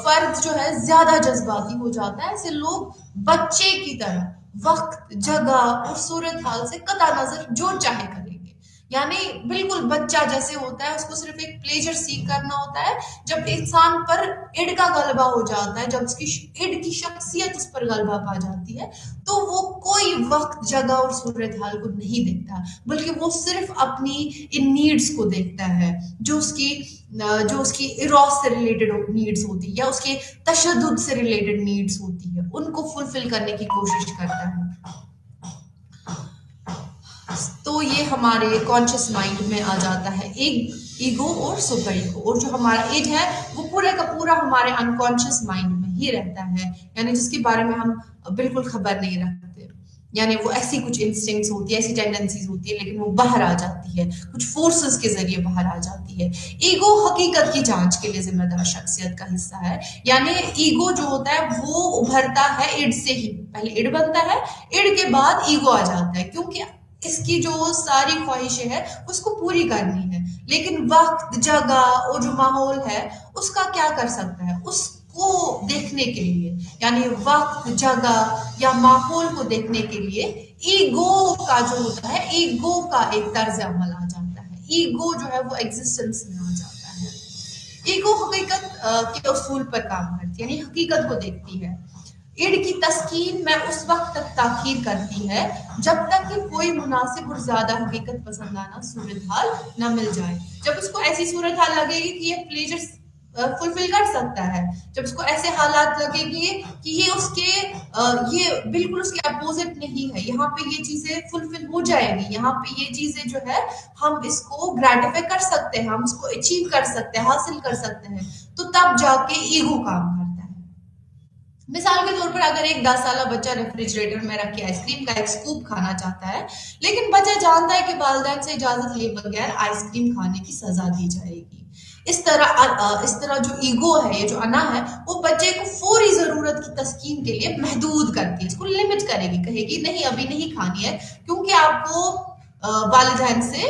فرد جو ہے زیادہ جذباتی ہو جاتا ہے. ایسے لوگ بچے کی طرح وقت، جگہ اور صورتحال سے قطع نظر جو چاہے کریں گے. یعنی بالکل بچہ جیسے ہوتا ہے، اس کو صرف ایک پلیجر سیکھ کرنا ہوتا ہے. جب انسان پر اڈ کا غلبہ ہو جاتا ہے، جب اس کی اڈ کی شخصیت اس پر غلبہ پا جاتی ہے، تو وہ کوئی وقت، جگہ اور صورتحال کو نہیں دیکھتا، بلکہ وہ صرف اپنی ان نیڈس کو دیکھتا ہے، جو اس کی ایروس سے ریلیٹڈ نیڈس ہوتی ہے یا اس کے تشدد سے ریلیٹڈ نیڈس ہوتی ہے، ان کو فلفل کرنے کی کوشش کرتا ہے. تو یہ ہمارے کانشیس مائنڈ میں آ جاتا ہے ایک ایگو اور سپر ایگو. اور جو ہمارا ایج ہے وہ پورے کا پورا ہمارے انکانشیس مائنڈ میں ہی رہتا ہے، یعنی جس کے بارے میں ہم بالکل خبر نہیں رکھتے. یعنی وہ ایسی کچھ انسٹنکٹس ہوتی ہے، ایسی ٹینڈنسیز ہوتی ہے، لیکن وہ باہر آ جاتی ہے، کچھ فورسز کے ذریعے باہر آ جاتی ہے. ایگو حقیقت کی جانچ کے لیے ذمہ دار شخصیت کا حصہ ہے. یعنی ایگو جو ہوتا ہے وہ ابھرتا ہے اڈ سے ہی. پہلے اڈ بنتا ہے، اڈ کے بعد ایگو آ جاتا ہے، کیونکہ اس کی جو ساری خواہشیں ہیں اس کو پوری کرنی ہے. لیکن وقت، جگہ اور جو ماحول ہے اس کا کیا کر سکتا ہے؟ اس کو دیکھنے کے لیے، یعنی وقت، جگہ یا ماحول کو دیکھنے کے لیے ایگو کا جو ہوتا ہے، ایگو کا ایک طرز عمل آ جاتا ہے. ایگو جو ہے وہ ایگزسٹنس میں آ جاتا ہے. ایگو حقیقت کے اصول پر کام کرتی ہے، یعنی حقیقت کو دیکھتی ہے. اڈ کی تسکین میں اس وقت تک تاخیر کرتی ہے جب تک کہ کوئی مناسب اور زیادہ حقیقت پسندانہ صورتحال نہ مل جائے. جب اس کو ایسی صورتحال لگے گی کہ یہ پلیجر فلفل کر سکتا ہے، جب اس کو ایسے حالات لگے گی کہ یہ بالکل اس کے اپوزٹ نہیں ہے، یہاں پہ یہ چیزیں فلفل ہو جائے گی، یہاں پہ یہ چیزیں جو ہے ہم اس کو گریٹیفائی کر سکتے ہیں، ہم اس کو اچیو کر سکتے ہیں، حاصل کر سکتے ہیں، تو تب جا کے ایگو کام کرتا ہے. مثال کے طور پر اگر ایک 10 سالہ بچہ ریفریجریٹر میں رکھ کے آئس کریم کا ایک سکوپ کھانا چاہتا ہے، لیکن بچہ جانتا ہے کہ والدین سے اجازت لیے بغیر آئس کریم کھانے کی سزا دی جائے گی. اس طرح جو ایگو ہے، یہ جو انا ہے، وہ بچے کو فوری ضرورت کی تسکین کے لیے محدود کرتی ہے، اس کو لمٹ کرے گی، کہے گی نہیں ابھی نہیں کھانی ہے، کیونکہ آپ کو والدین سے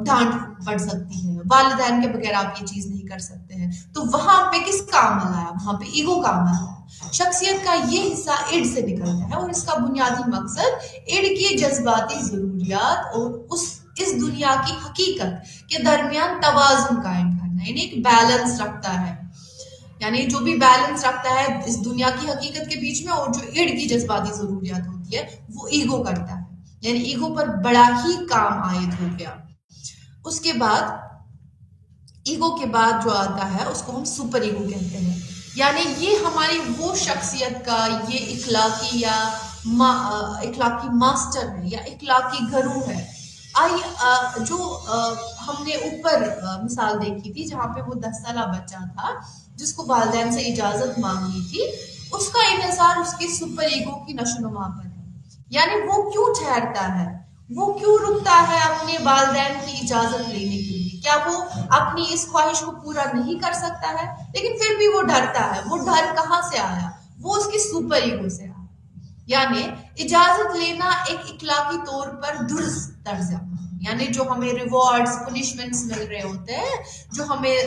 ڈانٹ پڑ سکتی ہے، والدین کے بغیر آپ یہ چیز نہیں کر سکتے ہیں. تو وہاں پہ کس کا عمل آیا؟ وہاں پہ ایگو کا عمل آیا. شخصیت کا یہ حصہ اڈ سے نکلتا ہے، اور اس کا بنیادی مقصد اڈ کی جذباتی ضروریات اور اس دنیا کی حقیقت کے درمیان توازن قائم کرنا، یعنی ایک بیلنس رکھتا ہے. یعنی جو بھی بیلنس رکھتا ہے اس دنیا کی حقیقت کے بیچ میں اور جو اڈ کی جذباتی ضروریات ہوتی ہے وہ ایگو کرتا ہے. یعنی ایگو پر بڑا ہی کام عائد ہو گیا. اس کے بعد ایگو کے بعد جو آتا ہے اس کو ہم سپر ایگو کہتے ہیں. یعنی یہ ہماری وہ شخصیت کا یہ اخلاقی ماسٹر ہے یا اخلاقی گروہ ہے. جو ہم نے اوپر مثال دیکھی تھی جہاں پہ وہ 10 سالہ بچہ تھا جس کو والدین سے اجازت مانگنی تھی، اس کا انحصار اس کے سپر ایگو کی نشو نما پر ہے. یعنی وہ کیوں ٹھہرتا ہے، وہ کیوں رکتا ہے اپنے والدین کی اجازت لینے کے لیے؟ کیا وہ اپنی اس خواہش کو پورا نہیں کر سکتا ہے؟ لیکن پھر بھی وہ ڈرتا ہے. وہ ڈر کہاں سے آیا؟ وہ اس کی سپر ایگو سے آیا. یعنی اجازت لینا ایک اخلاقی طور پر درست طرز عمل، یعنی جو ہمیں ریوارڈز، پنشمنٹس مل رہے ہوتے ہیں، جو ہمیں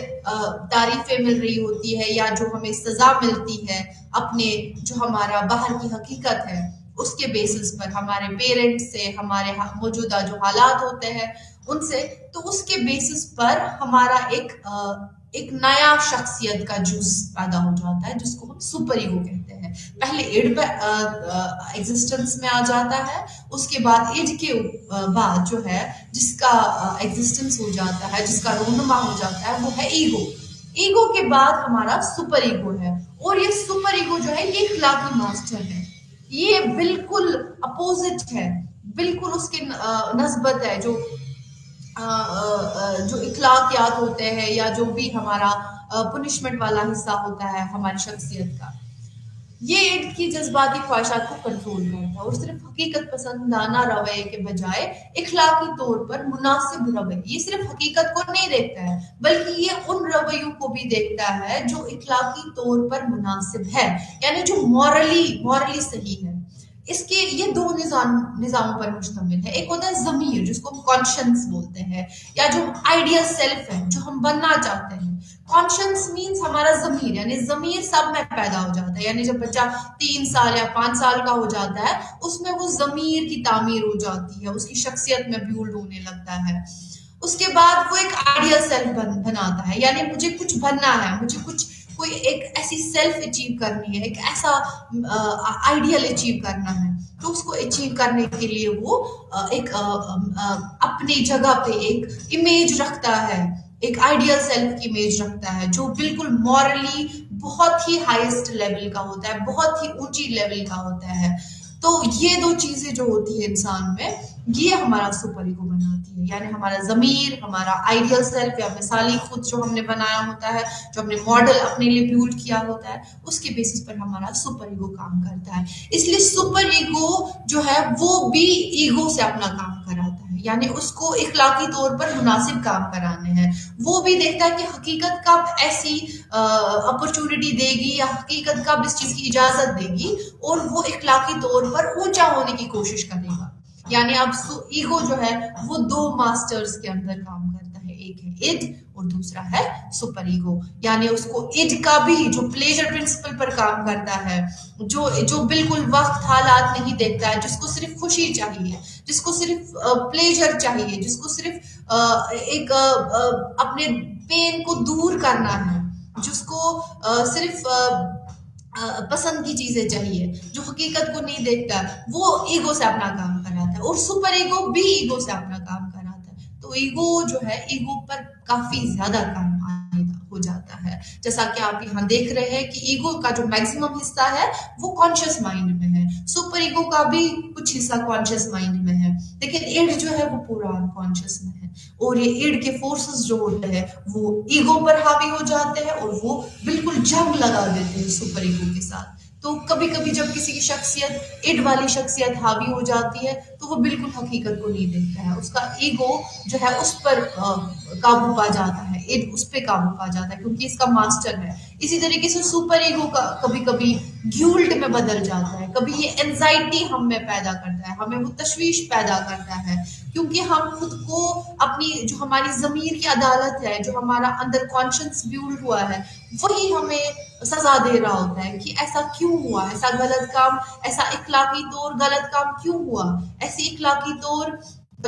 تعریفیں مل رہی ہوتی ہے یا جو ہمیں سزا ملتی ہے اپنے جو ہمارا باہر کی حقیقت ہے اس کے بیسس پر، ہمارے پیرنٹس سے، ہمارے موجودہ جو حالات ہوتے ہیں ان سے، تو اس کے بیسس پر ہمارا ایک نیا شخصیت کا جز پیدا ہو جاتا ہے جس کو ہم سپر ایگو کہتے ہیں. پہلے ایڈ پہ ایگزسٹنس میں آ جاتا ہے، اس کے بعد ایج کے بعد جو ہے جس کا ایگزسٹنس ہو جاتا ہے، جس کا رونما ہو جاتا ہے، وہ ہے ایگو. ایگو کے بعد ہمارا سپر ایگو ہے، اور یہ سپر ایگو جو ہے یہ اخلاقی ماسٹر ہے. یہ بالکل اپوزٹ ہے، بالکل اس کے نسبت ہے جو اخلاقیات ہوتے ہیں یا جو بھی ہمارا پنشمنٹ والا حصہ ہوتا ہے ہماری شخصیت کا. یہ ایڈ کی جذباتی خواہشات کو کنٹرول کرتا ہے اور صرف حقیقت پسندانہ رویے کے بجائے اخلاقی طور پر مناسب رویے، یہ صرف حقیقت کو نہیں دیکھتا ہے بلکہ یہ ان رویوں کو بھی دیکھتا ہے جو اخلاقی طور پر مناسب ہے، یعنی جو مورلی صحیح ہے. اس کے یہ دو نظاموں پر مشتمل ہے. ایک ہوتا ہے ضمیر جس کو ہم کانشنس بولتے ہیں یا جو آئیڈیل سیلف ہے جو ہم بننا چاہتے ہیں. کانشنس مینس ہمارا ضمیر یعنی ضمیر سب میں پیدا ہو جاتا ہے یعنی جب بچہ 3 سال یا 5 سال کا ہو جاتا ہے اس میں وہ ضمیر کی تعمیر ہو جاتی ہے, اس کی شخصیت میں بیولڈ ہونے لگتا ہے. اس کے بعد وہ ایک آئیڈیل سیلف بناتا ہے یعنی مجھے کچھ بننا ہے, مجھے کچھ کوئی ایک ایسی سیلف اچیو کرنی ہے, ایک ایسا آئیڈیل اچیو کرنا ہے. تو اس کو اچیو کرنے کے لیے وہ ایک اپنی جگہ پہ ایک امیج رکھتا ہے, ایک آئیڈیل سیلف کی امیج رکھتا ہے جو بالکل مورلی بہت ہی ہائیسٹ لیول کا ہوتا ہے, بہت ہی اونچی لیول کا ہوتا ہے. تو یہ دو چیزیں جو ہوتی ہے انسان میں یہ ہمارا سپر ایگو بناتی ہے یعنی ہمارا ضمیر, ہمارا آئیڈیل سیلف یا مثالی خود جو ہم نے بنایا ہوتا ہے, جو ہم نے ماڈل اپنے لیے بیولڈ کیا ہوتا ہے, اس کے بیسس پر ہمارا سپر ایگو کام کرتا ہے. اس لیے سپر ایگو جو ہے وہ بھی ایگو سے اپنا کام کراتا ہے یعنی اس کو اخلاقی طور پر مناسب کام کرانے ہیں. وہ بھی دیکھتا ہے کہ حقیقت کب ایسی اپرچونٹی دے گی یا حقیقت کب اس چیز کی اجازت دے گی اور وہ اخلاقی طور پر اونچا ہونے کی کوشش کرے گا. یعنی اب ایگو جو ہے وہ دو ماسٹرز کے اندر کام کرتا ہے, ایک ہے اڈ اور دوسرا ہے سپر ایگو. یعنی اس کو اڈ کا بھی جو پلیجر پرنسپل پر کام کرتا ہے, جو بالکل وقت حالات نہیں دیکھتا ہے, جس کو صرف خوشی چاہیے, جس کو صرف پلیجر چاہیے, جس کو صرف ایک اپنے پین کو دور کرنا ہے, جس کو صرف پسند کی چیزیں چاہیے, جو حقیقت کو نہیں دیکھتا, وہ ایگو سے اپنا کام کراتا ہے. اور سپر ایگو بھی ایگو سے اپنا کام کراتا ہے. تو ایگو جو ہے ایگو پر کافی زیادہ کام ہو جاتا ہے. جیسا کہ آپ یہاں دیکھ رہے ہیں کہ ایگو کا جو میکسیمم حصہ ہے وہ کانشیس مائنڈ میں ہے, سپر ایگو کا بھی کچھ حصہ کانشیس مائنڈ میں ہے, لیکن ایڈ جو ہے وہ پورا انکانشیس میں ہے. اور یہ ایڈ کے فورسز جو ہوتے ہیں وہ ایگو پر حاوی ہو جاتے ہیں اور وہ بالکل جنگ لگا دیتے ہیں سپر ایگو کے ساتھ. تو کبھی کبھی جب کسی کی شخصیت ایڈ والی شخصیت حاوی ہو جاتی ہے تو وہ بالکل حقیقت کو نہیں دیکھتا ہے, اس کا ایگو جو ہے اس پر قابو پا جاتا ہے, ایڈ اس پہ قابو پا جاتا ہے کیونکہ اس کا ماسٹر ہے. اسی طریقے سے سپر ایگو کا کبھی کبھی گیلٹ میں بدل جاتا ہے, کبھی یہ اینزائٹی ہم میں پیدا کرتا ہے, ہمیں وہ تشویش پیدا کرتا ہے کیونکہ ہم خود کو اپنی جو ہماری ضمیر کی عدالت ہے, جو ہمارا اندر کانشنس بیولڈ ہوا ہے, وہی ہمیں سزا دے رہا ہوتا ہے کہ ایسا کیوں ہوا, ایسا غلط کام, ایسا اخلاقی طور غلط کام کیوں ہوا, ایسی اخلاقی طور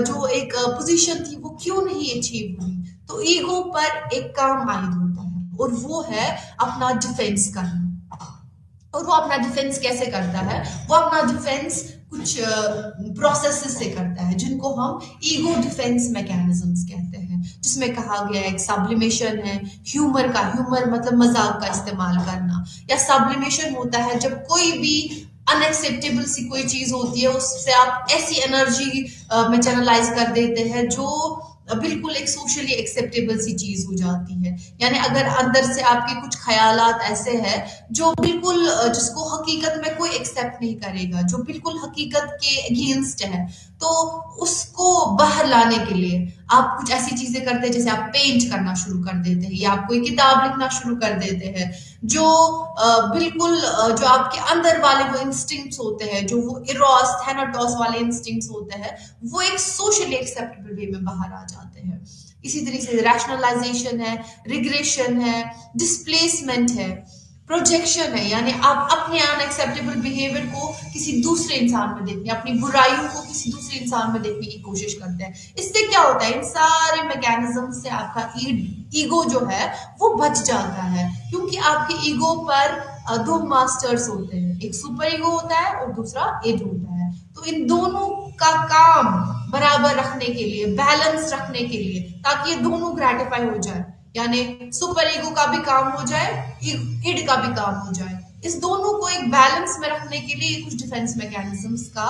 جو ایک پوزیشن تھی وہ کیوں نہیں اچیو ہوئی. تو ایگو پر ایک کام عائد ہوتا ہے اور وہ ہے اپنا ڈیفینس کرنا. اور وہ اپنا ڈیفینس کیسے کرتا ہے, وہ اپنا ڈیفینس کچھ پروسیسز سے کرتا ہے جن کو ہم ایگو ڈیفینس میکینزمز کہتے ہیں, جس میں کہا گیا ایک سبلیمیشن ہے, ہیومر مطلب مذاق کا استعمال کرنا, یا سبلیمیشن ہوتا ہے جب کوئی بھی ان ایکسیپٹیبل سی کوئی چیز ہوتی ہے اس سے آپ ایسی انرجی میں چینلائز کر دیتے ہیں جو بالکل ایک سوشلی ایکسیپٹیبل سی چیز ہو جاتی ہے. یعنی اگر اندر سے آپ کے کچھ خیالات ایسے ہیں جو بالکل جس کو حقیقت میں کوئی ایکسیپٹ نہیں کرے گا, جو بالکل حقیقت کے اگینسٹ ہے, تو اس کو باہر لانے کے لیے آپ کچھ ایسی چیزیں کرتے ہیں جیسے آپ پینٹ کرنا شروع کر دیتے ہیں یا آپ کوئی کتاب لکھنا شروع کر دیتے ہیں, جو بالکل جو آپ کے اندر والے وہ انسٹنکٹس ہوتے ہیں, جو وہ ایروس تھیناٹوس والے انسٹنکٹس ہوتے ہیں, وہ ایک سوشلی ایکسیپٹیبل وے میں باہر آ جاتے ہیں. اسی طریقے سے ریشنلائزیشن ہے, ریگریشن ہے, ڈسپلیسمنٹ ہے, پروجیکشن ہے, یعنی آپ اپنے ان ایکسیپٹیبل بیہیویئر کو کسی دوسرے انسان میں دیکھنے, اپنی برائیوں کو کسی دوسرے انسان میں دیکھنے کی کوشش کرتے ہیں. اس سے کیا ہوتا ہے, ان سارے میکینزم سے آپ کا ایگو جو ہے وہ بچ جاتا ہے کیونکہ آپ کے ایگو پر دو ماسٹرز ہوتے ہیں, ایک سپر ایگو ہوتا ہے اور دوسرا ایڈ ہوتا ہے. تو ان دونوں کا کام برابر رکھنے کے لیے, بیلنس رکھنے کے لیے, تاکہ یہ دونوں گریٹیفائی ہو جائے, یعنی سپر ایگو کا بھی کام ہو جائے, ایڈ کا بھی کام ہو جائے, اس دونوں کو ایک بیلنس میں رکھنے کے لیے کچھ ڈیفینس میکینزمز کا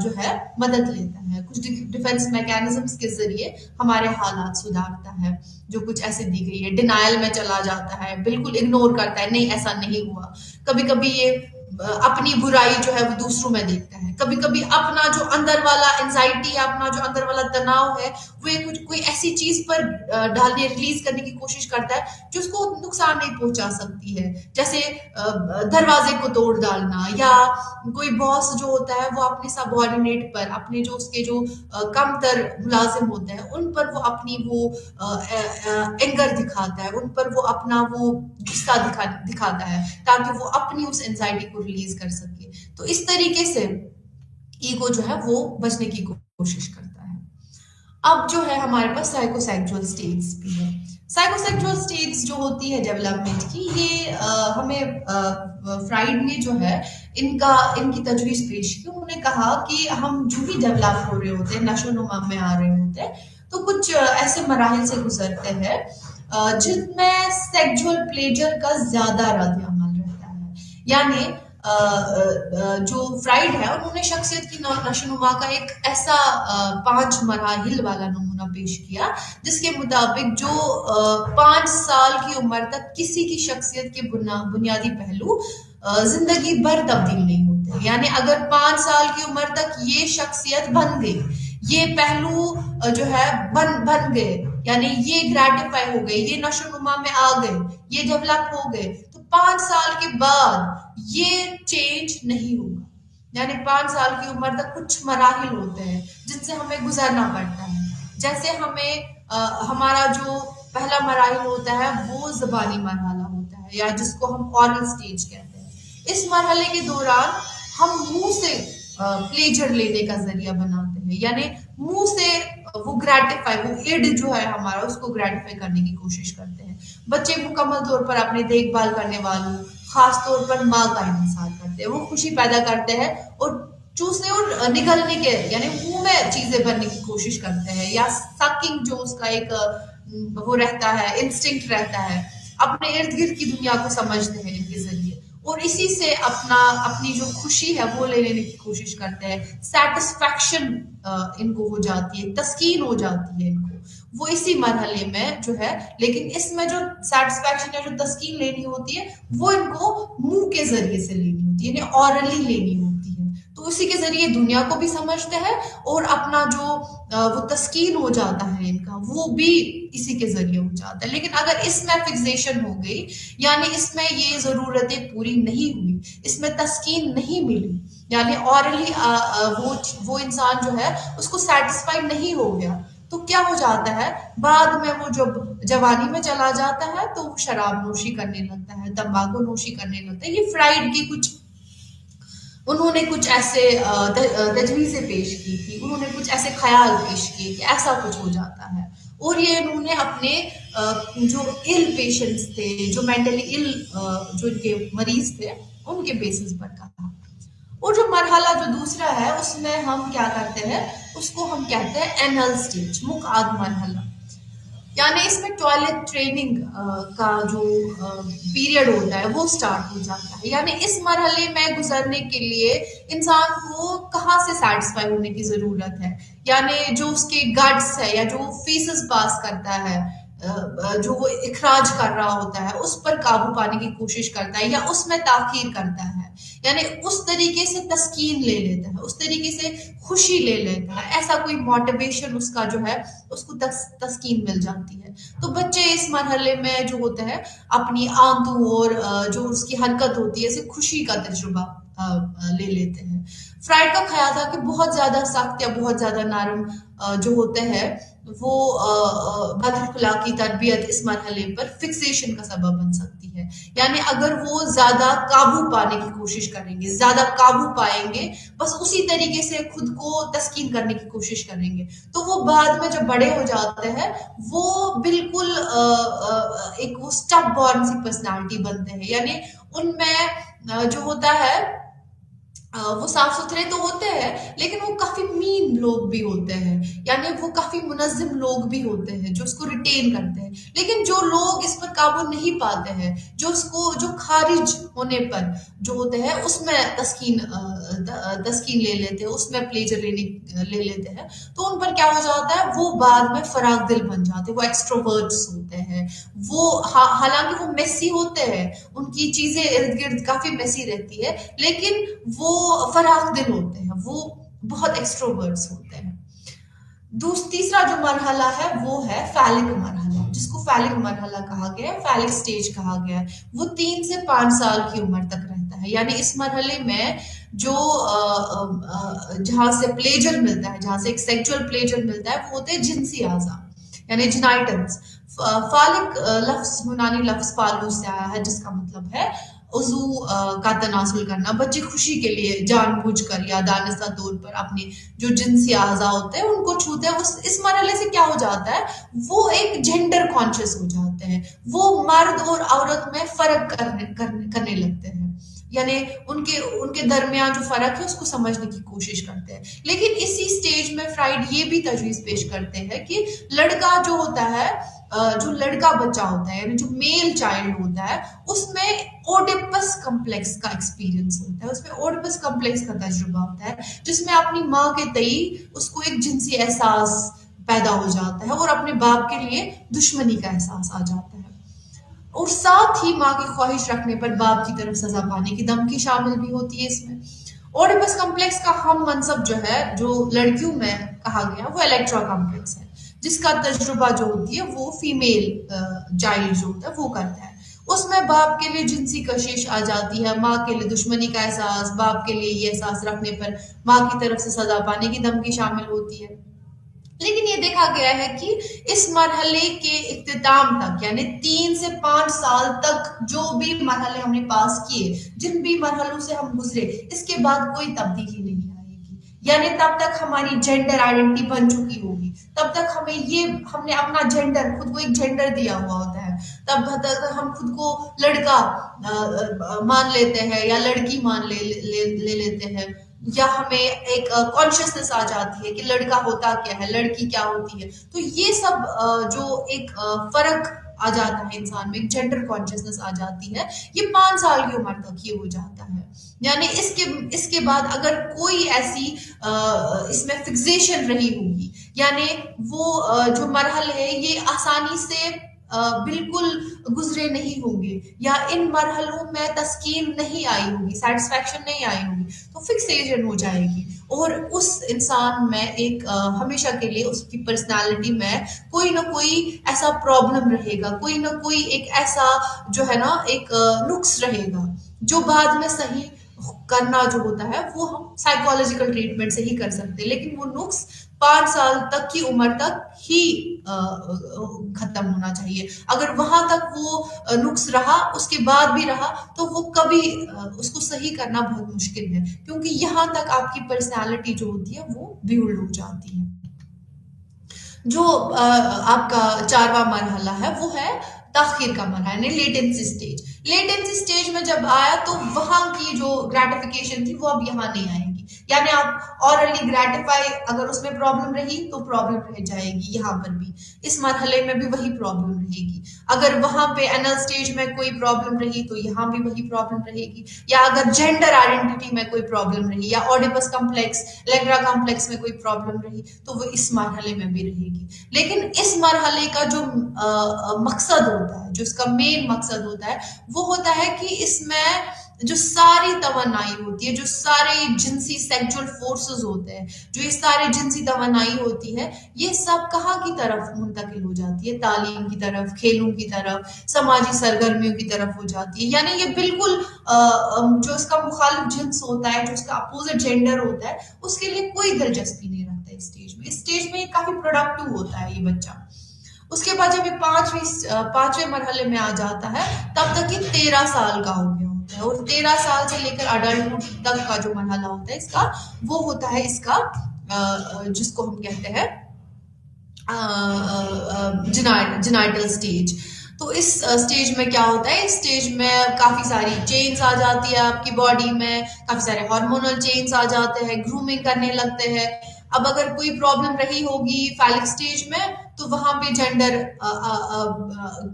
جو ہے مدد لیتا ہے. کچھ ڈیفینس میکینزمز کے ذریعے ہمارے حالات سدھارتا ہے. جو کچھ ایسے دی گئی ہے, ڈینائل میں چلا جاتا ہے, بالکل اگنور کرتا ہے, نہیں ایسا نہیں ہوا. کبھی کبھی یہ اپنی برائی جو ہے وہ دوسروں میں دیکھتا ہے. کبھی کبھی اپنا جو اندر والا انزائٹی ہے, اپنا جو اندر والا تناؤ ہے, وہ کوئی ایسی چیز پر ڈالنے, ریلیز کرنے کی کوشش کرتا ہے جو اس کو نقصان نہیں پہنچا سکتی ہے. جیسے دروازے کو توڑ ڈالنا, یا کوئی باس جو ہوتا ہے وہ اپنے سبارڈینیٹ پر, اپنے جو اس کے جو کم تر ملازم ہوتے ہیں ان پر وہ اپنی وہ اینگر دکھاتا ہے, ان پر وہ اپنا وہ غصہ دکھاتا ہے تاکہ وہ اپنی اس انزائٹی کو ریلیز کر سکے. تو اس طریقے سے ایگو جو ہے وہ بچنے کی کوشش کرتا ہے. اب جو ہے ہمارے پاس سائیکو سیکچوئل سٹیٹس بھی ہے. سائیکو سیکچوئل سٹیٹس جو ہوتی ہے ڈیولپمنٹ کی, یہ ہمیں فرائیڈ نے جو ہے ان کی تجویز پیش کی. انہوں نے کہا کہ ہم جو بھی ڈیولپ ہو رہے ہوتے ہیں, نشو و نما میں آ رہے ہوتے ہیں, تو کچھ ایسے مراحل سے گزرتے ہیں جن میں سیکچوئل پلیجر کا زیادہ رد عمل رہتا ہے. یعنی جو فرائیڈ ہے انہوں نے شخصیت کی نشو نما کا ایک ایسا 5 مراحل والا نمونہ پیش کیا جس کے مطابق جو 5 سال کی عمر تک کسی کی شخصیت کے بنیادی پہلو زندگی بھر تبدیل نہیں ہوتے. یعنی اگر 5 سال کی عمر تک یہ شخصیت بن گئی, یہ پہلو جو ہے بن گئے, یعنی یہ گریٹیفائی ہو گئے, یہ نشو نما میں آ گئے, یہ ڈیولپ ہو گئے, تو 5 سال کے بعد یہ چینج نہیں ہوگا. یعنی 5 سال کی عمر تک کچھ مراحل ہوتے ہیں جن سے ہمیں گزرنا پڑتا ہے. جیسے ہمیں ہمارا جو پہلا مراحل ہوتا ہے وہ زبانی مرحلہ ہوتا ہے, یا جس کو ہم اورل سٹیج کہتے ہیں. اس مرحلے کے دوران ہم منہ سے پلیجر لینے کا ذریعہ بناتے ہیں, یعنی منہ سے وہ گریٹیفائی, وہ ایڈ جو ہے ہمارا اس کو گریٹیفائی کرنے کی کوشش کرتے ہیں. بچے مکمل طور پر اپنے دیکھ بھال کرنے والوں, خاص طور پر ماں کا انحصار کرتے ہیں. وہ خوشی پیدا کرتے ہیں اور چوسنے اور نگلنے کے, یعنی منہ میں چیزیں بھرنے کی کوشش کرتے ہیں, یا سکنگ جو اس کا ایک وہ رہتا ہے, انسٹنکٹ رہتا ہے, اپنے ارد گرد کی دنیا کو سمجھتے ہیں ان کے ذریعے, اور اسی سے اپنی جو خوشی ہے وہ لے لینے کی کوشش کرتے ہیں. سیٹسفیکشن ان کو ہو جاتی ہے, تسکین ہو جاتی ہے ان کو, وہ اسی مرحلے میں جو ہے. لیکن اس میں جو سیٹسفیکشن یا جو تسکین لینی ہوتی ہے وہ ان کو منہ کے ذریعے سے لینی ہوتی ہے, یعنی اورلی لینی ہوتی ہے. تو اسی کے ذریعے دنیا کو بھی سمجھتے ہیں, اور اپنا جو وہ تسکین ہو جاتا ہے ان کا, وہ بھی اسی کے ذریعے ہو جاتا ہے. لیکن اگر اس میں فکسیشن ہو گئی, یعنی اس میں یہ ضرورتیں پوری نہیں ہوئی, اس میں تسکین نہیں ملی, یعنی اورلی وہ انسان جو ہے اس کو سیٹسفائی نہیں ہو گیا, تو کیا ہو جاتا ہے بعد میں وہ جب جوانی میں چلا جاتا ہے تو وہ شراب نوشی کرنے لگتا ہے, تمباکو نوشی کرنے لگتا ہے. یہ فرائیڈ کی انہوں نے کچھ ایسے تجویزیں پیش کی تھی, انہوں نے کچھ ایسے خیال پیش کیے کہ ایسا کچھ ہو جاتا ہے. اور یہ انہوں نے اپنے جو پیشنٹس تھے, جو مینٹلی جو ان کے مریض تھے, ان کے بیسس پر کہا. اور جو مرحلہ جو دوسرا ہے اس میں ہم کیا کرتے ہیں, اس کو ہم کہتے ہیں اینل سٹیج, مقعد مرحلہ. یعنی اس میں ٹوائلٹ ٹریننگ کا جو پیریڈ ہوتا ہے وہ سٹارٹ ہو جاتا ہے. یعنی اس مرحلے میں گزرنے کے لیے انسان کو کہاں سے سیٹسفائی ہونے کی ضرورت ہے, یعنی جو اس کے گٹس ہے, یا جو فیسز پاس کرتا ہے, جو وہ اخراج کر رہا ہوتا ہے, اس پر قابو پانے کی کوشش کرتا ہے, یا اس میں تاخیر کرتا ہے, یعنی اس طریقے سے تسکین لے لیتا ہے, اس طریقے سے خوشی لے لیتا ہے, ایسا کوئی موٹیویشن اس کا جو ہے اس کو تسکین مل جاتی ہے. تو بچے اس مرحلے میں جو ہوتے ہیں اپنی آنتوں اور جو اس کی حرکت ہوتی ہے اسے خوشی کا تجربہ لے لیتے ہیں. فرائیڈ کا خیال تھا کہ بہت زیادہ سخت یا بہت زیادہ نرم جو ہوتے ہیں وہ بداخلاقی تربیت اس مرحلے پر فکسیشن کا سبب بن سکتی ہے. یعنی اگر وہ زیادہ قابو پانے کی کوشش کریں گے, زیادہ قابو پائیں گے, بس اسی طریقے سے خود کو تسکین کرنے کی کوشش کریں گے, تو وہ بعد میں جب بڑے ہو جاتے ہیں وہ بالکل ایک وہ اسٹب بورن سی پرسنالٹی بنتے ہیں. یعنی ان میں جو ہوتا ہے وہ صاف ستھرے تو ہوتے ہیں لیکن وہ کافی مین لوگ بھی ہوتے ہیں، یعنی وہ کافی منظم لوگ بھی ہوتے ہیں جو اس کو ریٹین کرتے ہیں، لیکن جو لوگ اس پر قابو نہیں پاتے ہیں، جو خارج ہونے پر جو ہوتے ہیں اس میں تسکین لے لیتے ہیں، اس میں پلیجر لے لیتے ہیں، تو ان پر کیا ہو جاتا ہے، وہ بعد میں فراغ دل بن جاتے ہیں، وہ ایکسٹروورٹس ہوتے ہیں، وہ حالانکہ وہ میسی ہوتے ہیں، ان کی چیزیں ارد گرد کافی میسی رہتی ہے، لیکن وہ فراخ دل ہوتے ہیں، وہ بہت ایکسٹروورٹس ہوتے ہیں۔ تیسرا جو مرحلہ ہے وہ ہے فیلک مرحلہ، جس کو فیلک مرحلہ کہا گیا ہے، فیلک سٹیج کہا گیا ہے۔ وہ 3 سے 5 سال کی عمر تک رہتا ہے، یعنی اس مرحلے میں جو جہاں سے پلیجر ملتا ہے، جہاں سے ایک سیکچول پلیجر ملتا ہے، وہ ہوتے ہیں جنسی اعضاء، یعنی جنائٹلز۔ فالک لفظ یونانی لفظ فالوس سے آیا ہے، جس کا مطلب ہے عضو کا تناسل کرنا۔ بچے خوشی کے لیے جان بوجھ کر یا دانستہ طور پر اپنے جو جنسی اعضاء ہوتے ہیں ان کو چھوتے ہیں۔ اس مرحلے سے کیا ہو جاتا ہے، وہ ایک جینڈر کانشیس ہو جاتے ہیں، وہ مرد اور عورت میں فرق کرنے لگتے ہیں، یعنی ان کے درمیان جو فرق ہے اس کو سمجھنے کی کوشش کرتے ہیں۔ لیکن اسی سٹیج میں فرائڈ یہ بھی تجویز پیش کرتے ہیں کہ لڑکا جو ہوتا ہے، جو لڑکا بچہ ہوتا ہے، یعنی جو میل چائلڈ ہوتا ہے، اس میں اوڈیپس کمپلیکس کا ایکسپیرینس ہوتا ہے، اس میں اوڈیپس کمپلیکس کا تجربہ ہوتا ہے، جس میں اپنی ماں کے تئیں اس کو ایک جنسی احساس پیدا ہو جاتا ہے اور اپنے باپ کے لیے دشمنی کا احساس آ جاتا ہے، اور ساتھ ہی ماں کی خواہش رکھنے پر باپ کی طرف سزا پانے کی دھمکی شامل بھی ہوتی ہے اس میں۔ اوڈیپس کمپلیکس کا ہم منصب جو ہے، جو لڑکیوں میں کہا گیا، وہ الیکٹرا کمپلیکس ہے، جس کا تجربہ جو ہوتی ہے وہ فیمیل چائلڈ جو ہوتا ہے وہ کرتا ہے۔ اس میں باپ کے لیے جنسی کشش آ جاتی ہے، ماں کے لیے دشمنی کا احساس، باپ کے لیے یہ احساس رکھنے پر ماں کی طرف سے سزا پانے کی دھمکی شامل ہوتی ہے۔ لیکن یہ دیکھا گیا ہے کہ اس مرحلے کے اختتام تک، یعنی 3 سے 5 سال تک جو بھی مرحلے ہم نے پاس کیے، جن بھی مرحلوں سے ہم گزرے، اس کے بعد کوئی تبدیلی نہیں آئے گی، یعنی تب تک ہماری جینڈر آئیڈینٹی بن چکی ہوگی، تب تک ہم نے اپنا جینڈر، خود کو ایک جینڈر دیا ہوا ہوتا ہے، تب تک ہم خود کو لڑکا مان لیتے ہیں یا لڑکی مان لے لیتے ہیں، یا ہمیں ایک کانشیسنس آ جاتی ہے کہ لڑکا ہوتا کیا ہے، لڑکی کیا ہوتی ہے۔ تو یہ سب جو ایک فرق آ جاتا ہے انسان میں، ایک جینڈر کانشیسنس آ جاتی ہے، یہ 5 سال کی عمر تک یہ ہو جاتا ہے۔ یعنی اس کے بعد اگر کوئی ایسی اس میں فکسیشن رہی ہوگی، یعنی وہ جو مرحلے ہے یہ آسانی سے بالکل گزرے نہیں ہوں گے، یا ان مرحلوں میں تسکین نہیں آئی ہوگی، سیٹسفیکشن نہیں آئی ہوگی، تو فکسیشن ہو جائے گی، اور اس انسان میں ایک ہمیشہ کے لیے اس کی پرسنالٹی میں کوئی نہ کوئی ایسا پرابلم رہے گا، کوئی نہ کوئی ایک ایسا جو ہے نا ایک نقص رہے گا، جو بعد میں صحیح کرنا جو ہوتا ہے وہ ہم سائیکولوجیکل ٹریٹمنٹ سے ہی کر سکتے ہیں، لیکن وہ نقص 5 سال تک کی عمر تک ہی ختم ہونا چاہیے۔ اگر وہاں تک وہ نقص رہا، اس کے بعد بھی رہا، تو وہ کبھی اس کو صحیح کرنا بہت مشکل ہے، کیونکہ یہاں تک آپ کی پرسنالٹی جو ہوتی ہے وہ بیولڈ ہو جاتی ہے۔ جو آپ کا 4واں مرحلہ ہے وہ ہے تاخیر کا مرحلہ، یعنی لیٹنسی سٹیج۔ لیٹنسی سٹیج میں جب آیا تو وہاں کی جو گریٹیفیکیشن تھی وہ اب یہاں نہیں آئے گی، یعنی آپ اورلی گریٹیفائی اگر اس میں پرابلم رہی تو پرابلم رہ جائے گی، یہاں پر بھی اس مرحلے میں بھی وہی پرابلم رہے گی۔ اگر وہاں پہ انل سٹیج میں کوئی پرابلم رہی تو یہاں بھی وہی پرابلم رہے گی، یا اگر جینڈر آئیڈینٹی میں کوئی پرابلم رہی، یا اوڈیپس کمپلیکس، الیکٹرا کمپلیکس میں کوئی پرابلم رہی تو وہ اس مرحلے میں بھی رہے گی۔ لیکن اس مرحلے کا جو مقصد ہوتا ہے، جو اس کا مین مقصد ہوتا ہے، وہ ہوتا ہے کہ اس میں جو ساری توانائی ہوتی ہے، جو سارے جنسی سیکچول فورسز ہوتے ہیں، جو یہ سارے جنسی توانائی ہوتی ہے، یہ سب کہاں کی طرف منتقل ہو جاتی ہے، تعلیم کی طرف، کھیلوں کی طرف، سماجی سرگرمیوں کی طرف ہو جاتی ہے۔ یعنی یہ بالکل جو اس کا مخالف جنس ہوتا ہے، جو اس کا اپوزٹ جینڈر ہوتا ہے، اس کے لیے کوئی دلچسپی نہیں رکھتا ہے اس اسٹیج میں یہ کافی پروڈکٹیو ہوتا ہے یہ بچہ۔ اس کے بعد جب یہ 5ویں مرحلے میں آ جاتا ہے، تب تک یہ 13 سال کا ہو گیا ہوتا ہے، اور 13 سال سے لے کر اڈلٹہوڈ تک کا جو مرحلہ ہوتا ہے اس کا، وہ ہوتا ہے اس کا جس کو ہم کہتے ہیں جنائٹل سٹیج۔ تو اس اسٹیج میں کیا ہوتا ہے، اس اسٹیج میں کافی ساری چینز آ جاتی ہے آپ کی باڈی میں، کافی سارے ہارمونل چینز آ جاتے ہیں، گرومنگ کرنے لگتے ہیں. اب اگر کوئی پرابلم رہی ہوگی فیلک اسٹیج میں تو وہاں پہ جینڈر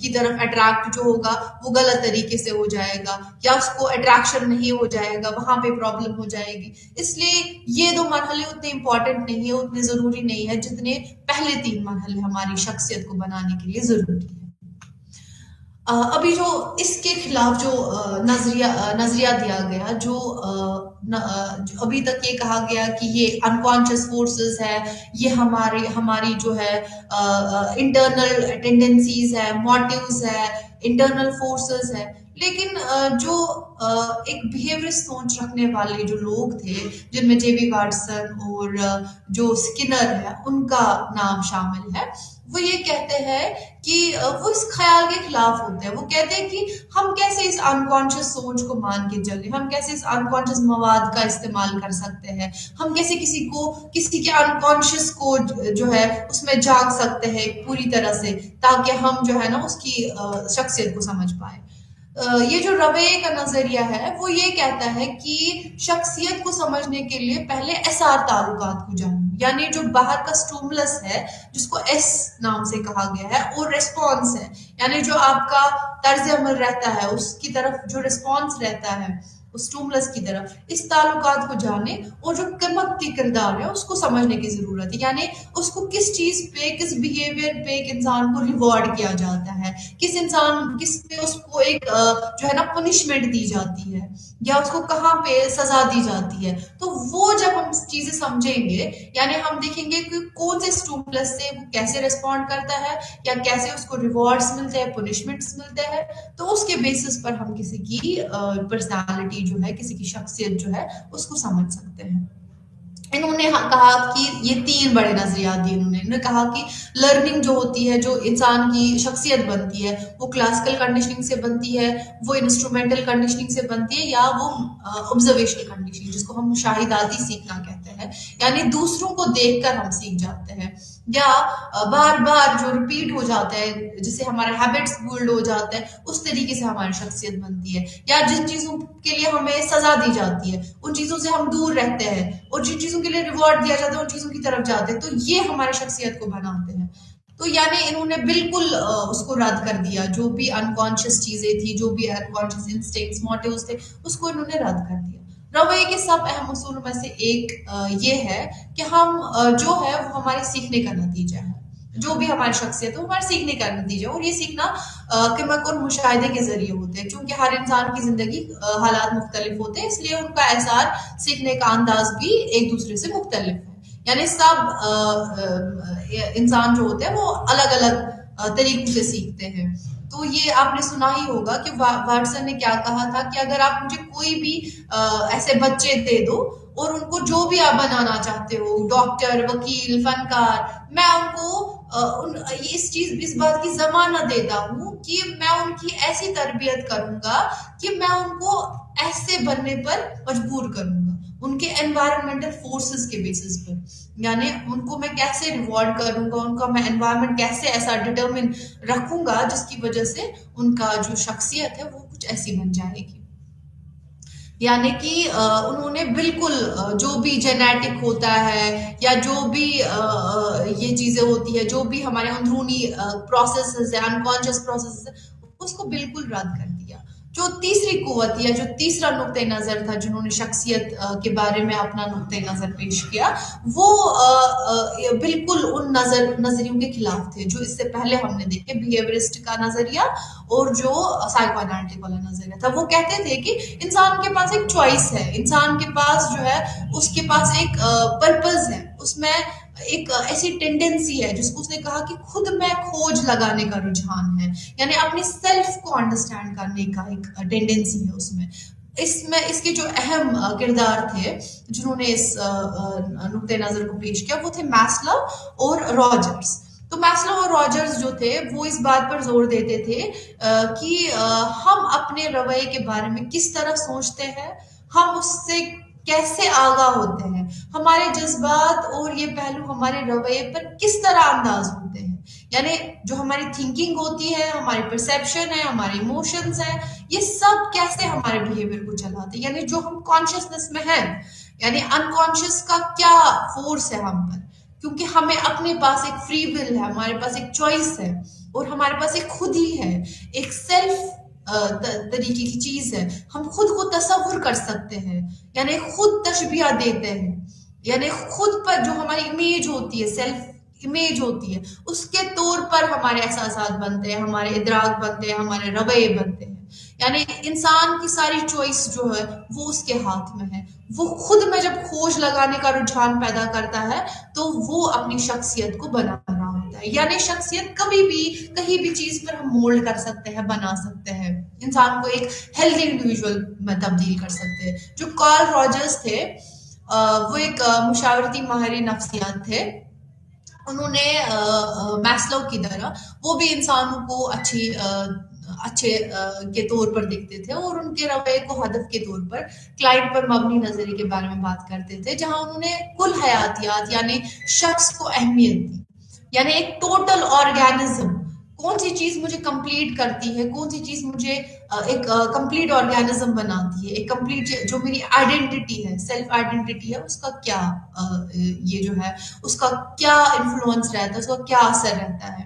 کی طرف اٹریکٹ جو ہوگا وہ غلط طریقے سے ہو جائے گا، یا اس کو اٹریکشن نہیں ہو جائے گا، وہاں پہ پرابلم ہو جائے گی. اس لیے یہ دو مرحلے اتنے امپورٹنٹ نہیں ہے، اتنے ضروری نہیں ہے جتنے پہلے 3 مرحلے ہماری شخصیت کو بنانے کے لیے ضروری ہے. ابھی جو اس کے خلاف جو نظریہ دیا گیا، جو ابھی تک یہ کہا گیا کہ یہ انکانشیس فورسز ہے، یہ ہماری جو ہے انٹرنل ٹینڈنسیز ہے، موٹیوز ہے، انٹرنل فورسز ہے. لیکن جو ایک بیہیورسٹ سوچ رکھنے والے جو لوگ تھے، جن میں جے بی واٹسن اور جو اسکنر ہے ان کا نام شامل ہے، وہ یہ کہتے ہیں کہ وہ اس خیال کے خلاف ہوتے ہیں. وہ کہتے ہیں کہ ہم کیسے اس انکانشیس سوچ کو مان کے چلیں، ہم کیسے اس انکانشیس مواد کا استعمال کر سکتے ہیں، ہم کیسے کسی کے انکانشیس کو جو ہے اس میں جاگ سکتے ہیں پوری طرح سے، تاکہ ہم جو ہے نا اس کی شخصیت کو سمجھ پائیں. یہ جو رویے کا نظریہ ہے وہ یہ کہتا ہے کہ شخصیت کو سمجھنے کے لیے پہلے اثار تعلقات کو جانو، یعنی جو باہر کا سٹومولس ہے جس کو ایس نام سے کہا گیا ہے، اور ریسپانس ہے، یعنی جو آپ کا طرز عمل رہتا ہے اس کی طرف جو ریسپانس رہتا ہے اس سٹومولس کی طرف، اس تعلقات کو جانے اور جو کمکتی کردار ہے اس کو سمجھنے کی ضرورت ہے. یعنی اس کو کس چیز پہ، کس بیہیویئر پہ ایک انسان کو ریوارڈ کیا جاتا ہے، کس پہ اس کو ایک جو ہے نا پنشمنٹ دی جاتی ہے، یا اس کو کہاں پہ سزا دی جاتی ہے. تو وہ جب ہم چیزیں سمجھیں گے، یعنی ہم دیکھیں گے کہ کون سے سٹومولس سے وہ کیسے ریسپونڈ کرتا ہے، یا کیسے اس کو ریوارڈز ملتے ہیں، پنشمنٹس ملتے ہیں، تو اس کے بیسس پر ہم کسی کی پرسنالٹی جو ہے، کسی کی شخصیت جو ہے اس کو سمجھ سکتے ہیں. انہوں نے کہا کہ یہ 3 بڑے نظریات دیے. انہوں نے کہا کہ لرننگ جو ہوتی ہے، جو انسان کی شخصیت بنتی ہے، وہ کلاسیکل کنڈیشننگ سے بنتی ہے، وہ انسٹرومنٹل کنڈیشننگ سے بنتی ہے، یا وہ آبزرویشنل کنڈیشننگ جس کو ہم مشاہداتی سیکھنا کہتے ہیں، یعنی دوسروں کو دیکھ کر ہم سیکھ جاتے ہیں، یا بار بار جو ریپیٹ ہو جاتا ہے جس سے ہمارے ہیبٹس بلڈ ہو جاتے ہیں، اس طریقے سے ہماری شخصیت بنتی ہے. یا جن چیزوں کے لیے ہمیں سزا دی جاتی ہے ان چیزوں سے ہم دور رہتے ہیں، اور جن چیزوں کے لیے ریوارڈ دیا جاتا ہے ان چیزوں کی طرف جاتے ہیں، تو یہ ہماری شخصیت کو بناتے ہیں. تو یعنی انہوں نے بالکل اس کو رد کر دیا، جو بھی انکانشیس چیزیں تھی، جو بھی انکانشیس انسٹنکٹس، موٹیوز تھے، اس کو انہوں نے رد کر دیا. رویے کے سب اہم اصولوں میں سے ایک یہ ہے کہ ہم جو ہے وہ ہمارے سیکھنے کا نتیجہ ہے. جو بھی ہماری شخصیت ہے وہ ہمارے سیکھنے کا نتیجہ ہے، اور یہ سیکھنا کمک اور مشاہدے کے ذریعے ہوتے ہیں. چونکہ ہر انسان کی زندگی حالات مختلف ہوتے ہیں، اس لیے ان کا اثار، سیکھنے کا انداز بھی ایک دوسرے سے مختلف ہے. یعنی سب انسان جو ہوتے ہیں وہ الگ الگ طریقوں سے سیکھتے ہیں. تو یہ آپ نے سنا ہی ہوگا کہ واٹسن نے کیا کہا تھا کہ اگر آپ مجھے کوئی بھی ایسے بچے دے دو اور ان کو جو بھی آپ بنانا چاہتے ہو، ڈاکٹر، وکیل، فنکار، میں ان کو اس بات کی ضمانت دیتا ہوں کہ میں ان کی ایسی تربیت کروں گا کہ میں ان کو ایسے بننے پر مجبور کروں گا، ان کے انوائرمنٹل فورسز کے بیسس پر. یعنی ان کو میں کیسے ریوارڈ کروں گا، ان کا میں انوائرمنٹ کیسے ایسا ڈٹرمن رکھوں گا جس کی وجہ سے ان کا جو شخصیت ہے وہ کچھ ایسی بن جائے گی. یعنی کہ انہوں نے بالکل جو بھی جینیٹک ہوتا ہے، یا جو بھی یہ چیزیں ہوتی ہے، جو بھی ہمارے اندرونی پروسیسز ہے، انکانشیس پروسیسز ہے، اس کو بالکل رد کر دیا. جو تیسری قوت یا جو تیسرا نقطۂ نظر تھا جنہوں نے شخصیت کے بارے میں اپنا نقطۂ نظر پیش کیا، وہ بالکل ان نظریوں کے خلاف تھے جو اس سے پہلے ہم نے دیکھے، بیہیورسٹ کا نظریہ اور جو سائیکو انالیٹک والا نظریہ تھا. وہ کہتے تھے کہ انسان کے پاس ایک چوائس ہے، انسان کے پاس جو ہے اس کے پاس ایک پرپز ہے، اس میں ایک ایسی ٹینڈنسی ہے جس کو اس نے کہا کہ خود میں کھوج لگانے کا رجحان ہے، یعنی اپنی سیلف کو انڈرسٹینڈ کرنے کا ایک ٹینڈنسی ہے اس میں. اس کے جو اہم کردار تھے جنہوں نے اس نقطۂ نظر کو پیش کیا، وہ تھے میسلو اور راجرز. تو میسلو اور راجرز جو تھے وہ اس بات پر زور دیتے تھے کہ ہم اپنے رویے کے بارے میں کس طرح سوچتے ہیں، ہم اس سے کیسے آگاہ ہوتے ہیں، ہمارے جذبات اور یہ پہلو ہمارے رویے پر کس طرح انداز ہوتے ہیں. یعنی جو ہماری تھنکنگ ہوتی ہے، ہماری پرسیپشن ہے، ہمارے ایموشنز ہیں، یہ سب کیسے ہمارے بیہیویئر کو چلاتے ہیں، یعنی جو ہم کانشیسنس میں ہیں، یعنی انکانشیس کا کیا فورس ہے ہم پر، کیونکہ ہمیں اپنے پاس ایک فری ول ہے، ہمارے پاس ایک چوائس ہے، اور ہمارے پاس ایک خود ہی ہے، ایک سیلف طریقے کی چیز ہے، ہم خود کو تصور کر سکتے ہیں، یعنی خود تشبیہ دیتے ہیں، یعنی خود پر جو ہماری امیج ہوتی ہے، سیلف امیج ہوتی ہے، اس کے طور پر ہمارے احساسات بنتے ہیں، ہمارے ادراک بنتے ہیں، ہمارے رویے بنتے ہیں، یعنی انسان کی ساری چوائس جو ہے وہ اس کے ہاتھ میں ہے، وہ خود میں جب کھوج لگانے کا رجحان پیدا کرتا ہے تو وہ اپنی شخصیت کو بنا رہا ہوتا ہے، یعنی شخصیت کبھی بھی کہیں بھی چیز پر ہم مولڈ کر سکتے ہیں، بنا سکتے ہیں، انسان کو ایک ہیلدی انڈیویجول میں تبدیل کر سکتے ہیں۔ جو کارل راجرز تھے، وہ ایک مشاورتی ماہر نفسیات تھے، انہوں نے میسلو کی طرح وہ بھی انسانوں کو اچھے کے طور پر دیکھتے تھے، اور ان کے رویے کو ہدف کے طور پر کلائنٹ پر مبنی نظریے کے بارے میں بات کرتے تھے، جہاں انہوں نے کل حیاتیات یعنی شخص کو اہمیت دی، یعنی ایک ٹوٹل آرگینزم، کون سی چیز مجھے کمپلیٹ کرتی ہے، کون سی چیز مجھے ایک کمپلیٹ آرگینزم بناتی ہے، ایک کمپلیٹ جو میری آئیڈینٹی ہے، سیلف آئیڈینٹی ہے، اس کا کیا یہ جو ہے اس کا کیا انفلوئنس رہتا ہے، اس کا کیا اثر رہتا ہے۔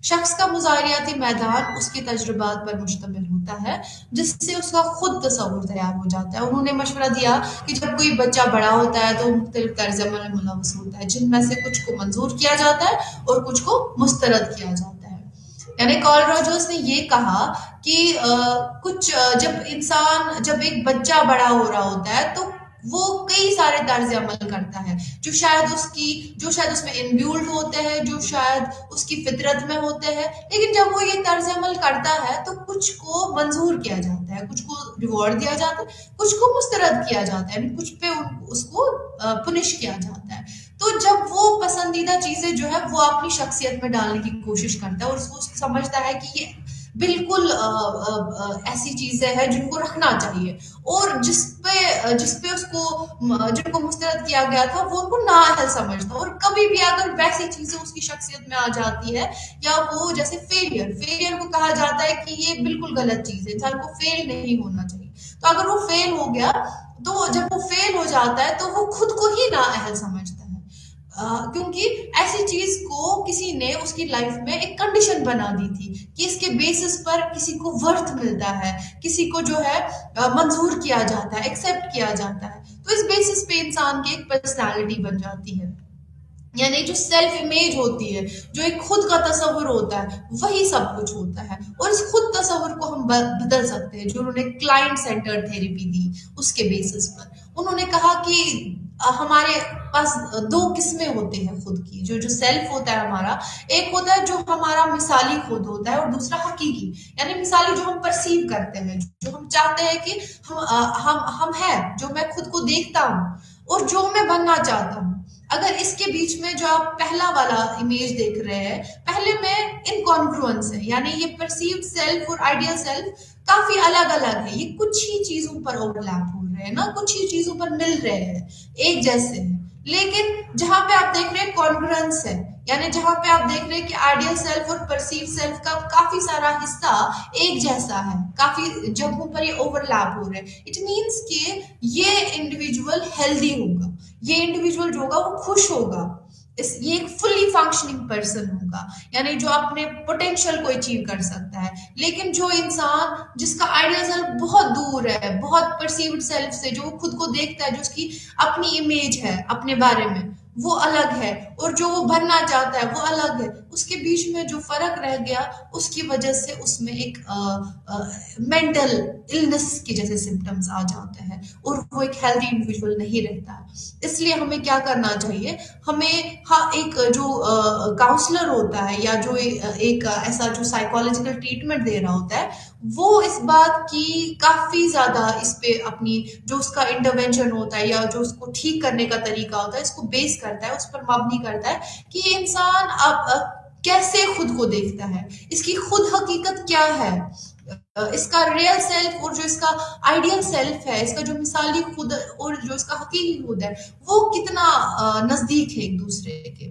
شخص کا مظاہریاتی میدان اس کے تجربات پر مشتمل ہوتا ہے، جس سے اس کا خود تصور تیار ہو جاتا ہے۔ انہوں نے مشورہ دیا کہ جب کوئی بچہ بڑا ہوتا ہے تو مختلف طرز عمل میں ملوث ہوتا ہے، جن میں سے کچھ کو منظور کیا جاتا ہے اور کچھ کو مسترد کیا جاتا ہے۔ یعنی کارل راجرز نے یہ کہا کہ جب ایک بچہ بڑا ہو رہا ہوتا ہے تو وہ کئی سارے طرز عمل کرتا ہے جو شاید اس میں انبیولڈ ہوتے ہیں، جو شاید اس کی فطرت میں ہوتے ہیں، لیکن جب وہ یہ طرز عمل کرتا ہے تو کچھ کو منظور کیا جاتا ہے، کچھ کو ریوارڈ دیا جاتا ہے، کچھ کو مسترد کیا جاتا ہے، یعنی کچھ پہ اس کو پنش کیا جاتا ہے۔ تو جب وہ پسندیدہ چیزیں جو ہے وہ اپنی شخصیت میں ڈالنے کی کوشش کرتا ہے، اور اس کو سمجھتا ہے کہ یہ بالکل ایسی چیزیں ہیں جن کو رکھنا چاہیے، اور جس پہ اس کو جن کو مسترد کیا گیا تھا وہ ان کو نااہل سمجھتا، اور کبھی بھی اگر ویسی چیزیں اس کی شخصیت میں آ جاتی ہے، یا وہ جیسے فیلئر کو کہا جاتا ہے کہ یہ بالکل غلط چیز ہے، انسان کو فیل نہیں ہونا چاہیے، تو اگر وہ فیل ہو گیا تو جب وہ فیل ہو جاتا ہے تو وہ خود کو ہی نااہل سمجھتا ہے، کیونکہ ایسی چیز کو کسی نے اس کی لائف میں ایک کنڈیشن بنا دی تھی کہ اس کے بیسس پر کسی کو ورتھ ملتا ہے، کسی کو جو ہے منظور کیا جاتا ہے، ایکسیپٹ کیا جاتا ہے، تو اس بیسس پہ انسان کی ایک پرسنالٹی بن جاتی ہے، یعنی جو سیلف امیج ہوتی ہے، جو ایک خود کا تصور ہوتا ہے، وہی سب کچھ ہوتا ہے، اور اس خود تصور کو ہم بدل سکتے ہیں، جو انہوں نے کلائنٹ سینٹر تھیریپی دی اس کے بیسس پر۔ انہوں نے کہا کہ ہمارے پاس دو قسمیں ہوتے ہیں خود کی، جو سیلف ہوتا ہے ہمارا، ایک ہوتا ہے جو ہمارا مثالی خود ہوتا ہے، اور دوسرا حقیقی، یعنی مثالی جو ہم پرسیو کرتے ہیں، جو ہم چاہتے ہیں کہ ہم ہیں، جو میں خود کو دیکھتا ہوں اور جو میں بننا چاہتا ہوں۔ اگر اس کے بیچ میں جو آپ پہلا والا امیج دیکھ رہے ہیں، پہلے میں انکانگروئنس ہے، یعنی یہ پرسیوڈ سیلف اور آئیڈیل سیلف کافی الگ الگ ہے، یہ کچھ ہی چیزوں پر اوور لیپ ہو رہے ہیں نا، کچھ ہی چیزوں پر مل رہے ہیں، ایک جیسے ہیں، لیکن جہاں پہ آپ دیکھ رہے ہیں کانگروئنس ہے، یعنی جہاں پہ آپ دیکھ رہے ہیں کہ آئیڈیل سیلف اور پرسیو سیلف کا کافی سارا حصہ ایک جیسا ہے، کافی جگہوں پر یہ اوور لیپ ہو رہے ہیں، اٹ مینس کہ یہ انڈیویجول ہیلدی ہوگا، یہ انڈیویجول جو ہوگا وہ خوش ہوگا، یہ ایک فلی فنکشننگ پرسن ہوگا، یعنی جو اپنے پوٹینشیل کو اچیو کر سکتا ہے۔ لیکن جو انسان جس کا آئیڈیل سیلف بہت دور ہے، بہت پرسیوڈ سیلف سے، جو خود کو دیکھتا ہے، جو اس کی اپنی امیج ہے اپنے بارے میں، وہ الگ ہے، اور جو وہ بننا چاہتا ہے وہ الگ ہے، اس کے بیچ میں جو فرق رہ گیا اس کی وجہ سے اس میں ایک مینٹل النس کے جیسے سمٹمز آ جاتے ہیں، اور وہ ایک ہیلدی انڈیویجول نہیں رہتا ہے۔ اس لیے ہمیں کیا کرنا چاہیے، ہمیں ایک جو کاؤنسلر ہوتا ہے، یا جو ایک ایسا جو سائیکالوجیکل ٹریٹمنٹ دے رہا ہوتا ہے، وہ اس بات کی کافی زیادہ اس پہ اپنی جو اس کا انٹرونشن ہوتا ہے، یا جو اس کو ٹھیک کرنے کا طریقہ ہوتا ہے، اس کو بیس کرتا ہے، اس پر مبنی کرتا ہے کہ یہ انسان اب کیسے خود کو دیکھتا ہے، اس کی خود حقیقت کیا ہے، اس کا ریئل سیلف اور جو اس کا آئیڈیل سیلف ہے، اس کا جو مثالی خود اور جو اس کا حقیقی خود ہے، وہ کتنا نزدیک ہے ایک دوسرے کے۔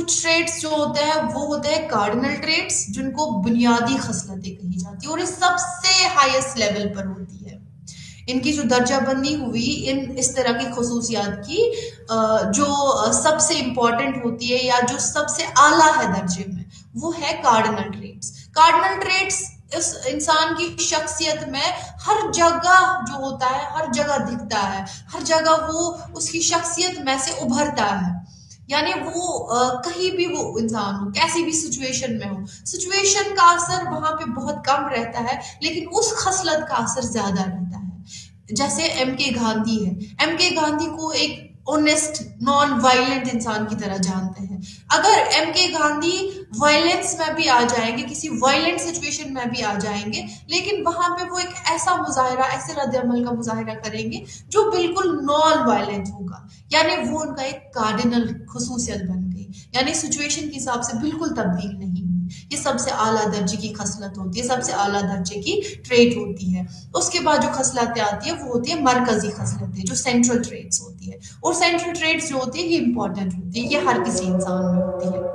کچھ ٹریٹس جو ہوتے ہیں وہ ہوتے ہیں کارڈنل ٹریٹس، جن کو بنیادی خصلتیں کہی جاتی ہیں، اور یہ سب سے ہائیسٹ لیول پر ہوتی ہے۔ ان کی جو درجہ بندی ہوئی اس طرح کی خصوصیات کی، جو سب سے امپورٹنٹ ہوتی ہے یا جو سب سے اعلیٰ ہے درجے میں، وہ ہے کارڈنل ٹریٹس۔ کارڈنل ٹریٹس اس انسان کی شخصیت میں ہر جگہ جو ہوتا ہے، ہر جگہ دکھتا ہے، ہر جگہ وہ اس کی شخصیت میں سے ابھرتا ہے۔ یعنی وہ کہیں بھی وہ انسان ہو، کیسی بھی سچویشن میں ہو، سچویشن کا اثر وہاں پہ بہت کم رہتا ہے، لیکن اس خصلت کا اثر زیادہ رہتا ہے۔ جیسے ایم کے گاندھی ہے، ایم کے گاندھی کو ایک اونیسٹ نان وائلنٹ انسان کی طرح جانتے ہیں۔ اگر ایم کے گاندھی وائلنس میں بھی آ جائیں گے، کسی وائلنٹ سچویشن میں بھی آ جائیں گے، لیکن وہاں پہ وہ ایک ایسا مظاہرہ، ایسے رد عمل کا مظاہرہ کریں گے جو بالکل نان وائلنٹ ہوگا۔ یعنی وہ ان کا ایک کارڈنل خصوصیت بن گئی، یعنی سچویشن کے حساب سے بالکل تبدیل نہیں ہوئی۔ یہ سب سے اعلیٰ درجے کی خصلت ہوتی ہے، سب سے اعلیٰ درجے کی ٹریٹ ہوتی ہے۔ اس کے بعد جو خصلتیں آتی ہیں وہ ہوتی ہیں مرکزی خصلتیں، جو سینٹرل ٹریٹس ہوتی ہے، اور سینٹرل ٹریٹس جو ہوتی ہے یہ امپورٹنٹ ہوتی ہے، یہ ہر کسی انسان میں ہوتی ہے۔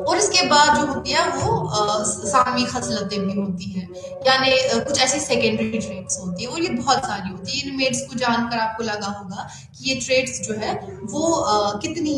اور اس کے بعد جو ہوتی ہے وہ ثانوی خصلتیں بھی ہوتی ہیں، یعنی کچھ ایسی سیکنڈری ٹریٹس ہوتی ہیں، اور یہ بہت ساری ہوتی ہیں۔ ان میٹس کو جان کر آپ کو لگا ہوگا کہ یہ ٹریٹس جو ہے وہ کتنی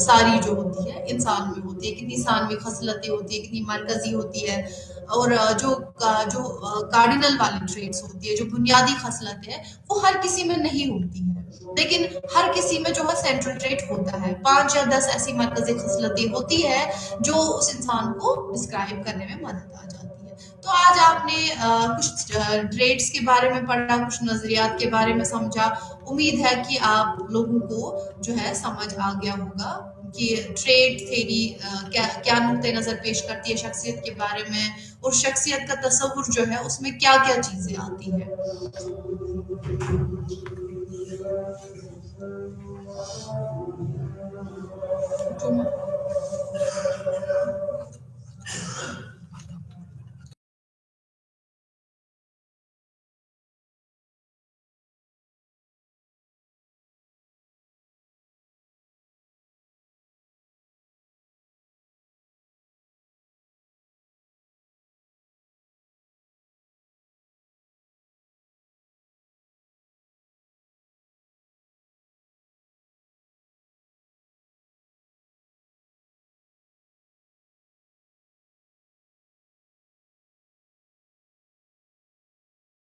ساری جو ہوتی ہے انسان میں ہوتی ہے، کتنی ثانوی خصلتیں ہوتی ہیں، کتنی مرکزی ہوتی ہے، اور جو کارڈینل والی ٹریٹس ہوتی ہے، جو بنیادی خصلتیں ہیں، وہ ہر کسی میں نہیں ہوتی ہیں، لیکن ہر کسی میں جو ہے سینٹرل ٹریٹ ہوتا ہے۔ 5 یا 10 ایسی مرکزی خصلتیں ہوتی ہے جو اس انسان کو ڈسکرائب کرنے میں مدد آ جاتی ہے۔ تو آج آپ نے کچھ ٹریٹس کے بارے میں پڑھا، کچھ نظریات کے بارے میں سمجھا۔ امید ہے کہ آپ لوگوں کو جو ہے سمجھ آ گیا ہوگا کہ ٹریٹ تھیری کیا نقطۂ نظر پیش کرتی ہے شخصیت کے بارے میں، اور شخصیت کا تصور جو ہے اس میں کیا کیا چیزیں آتی ہیں۔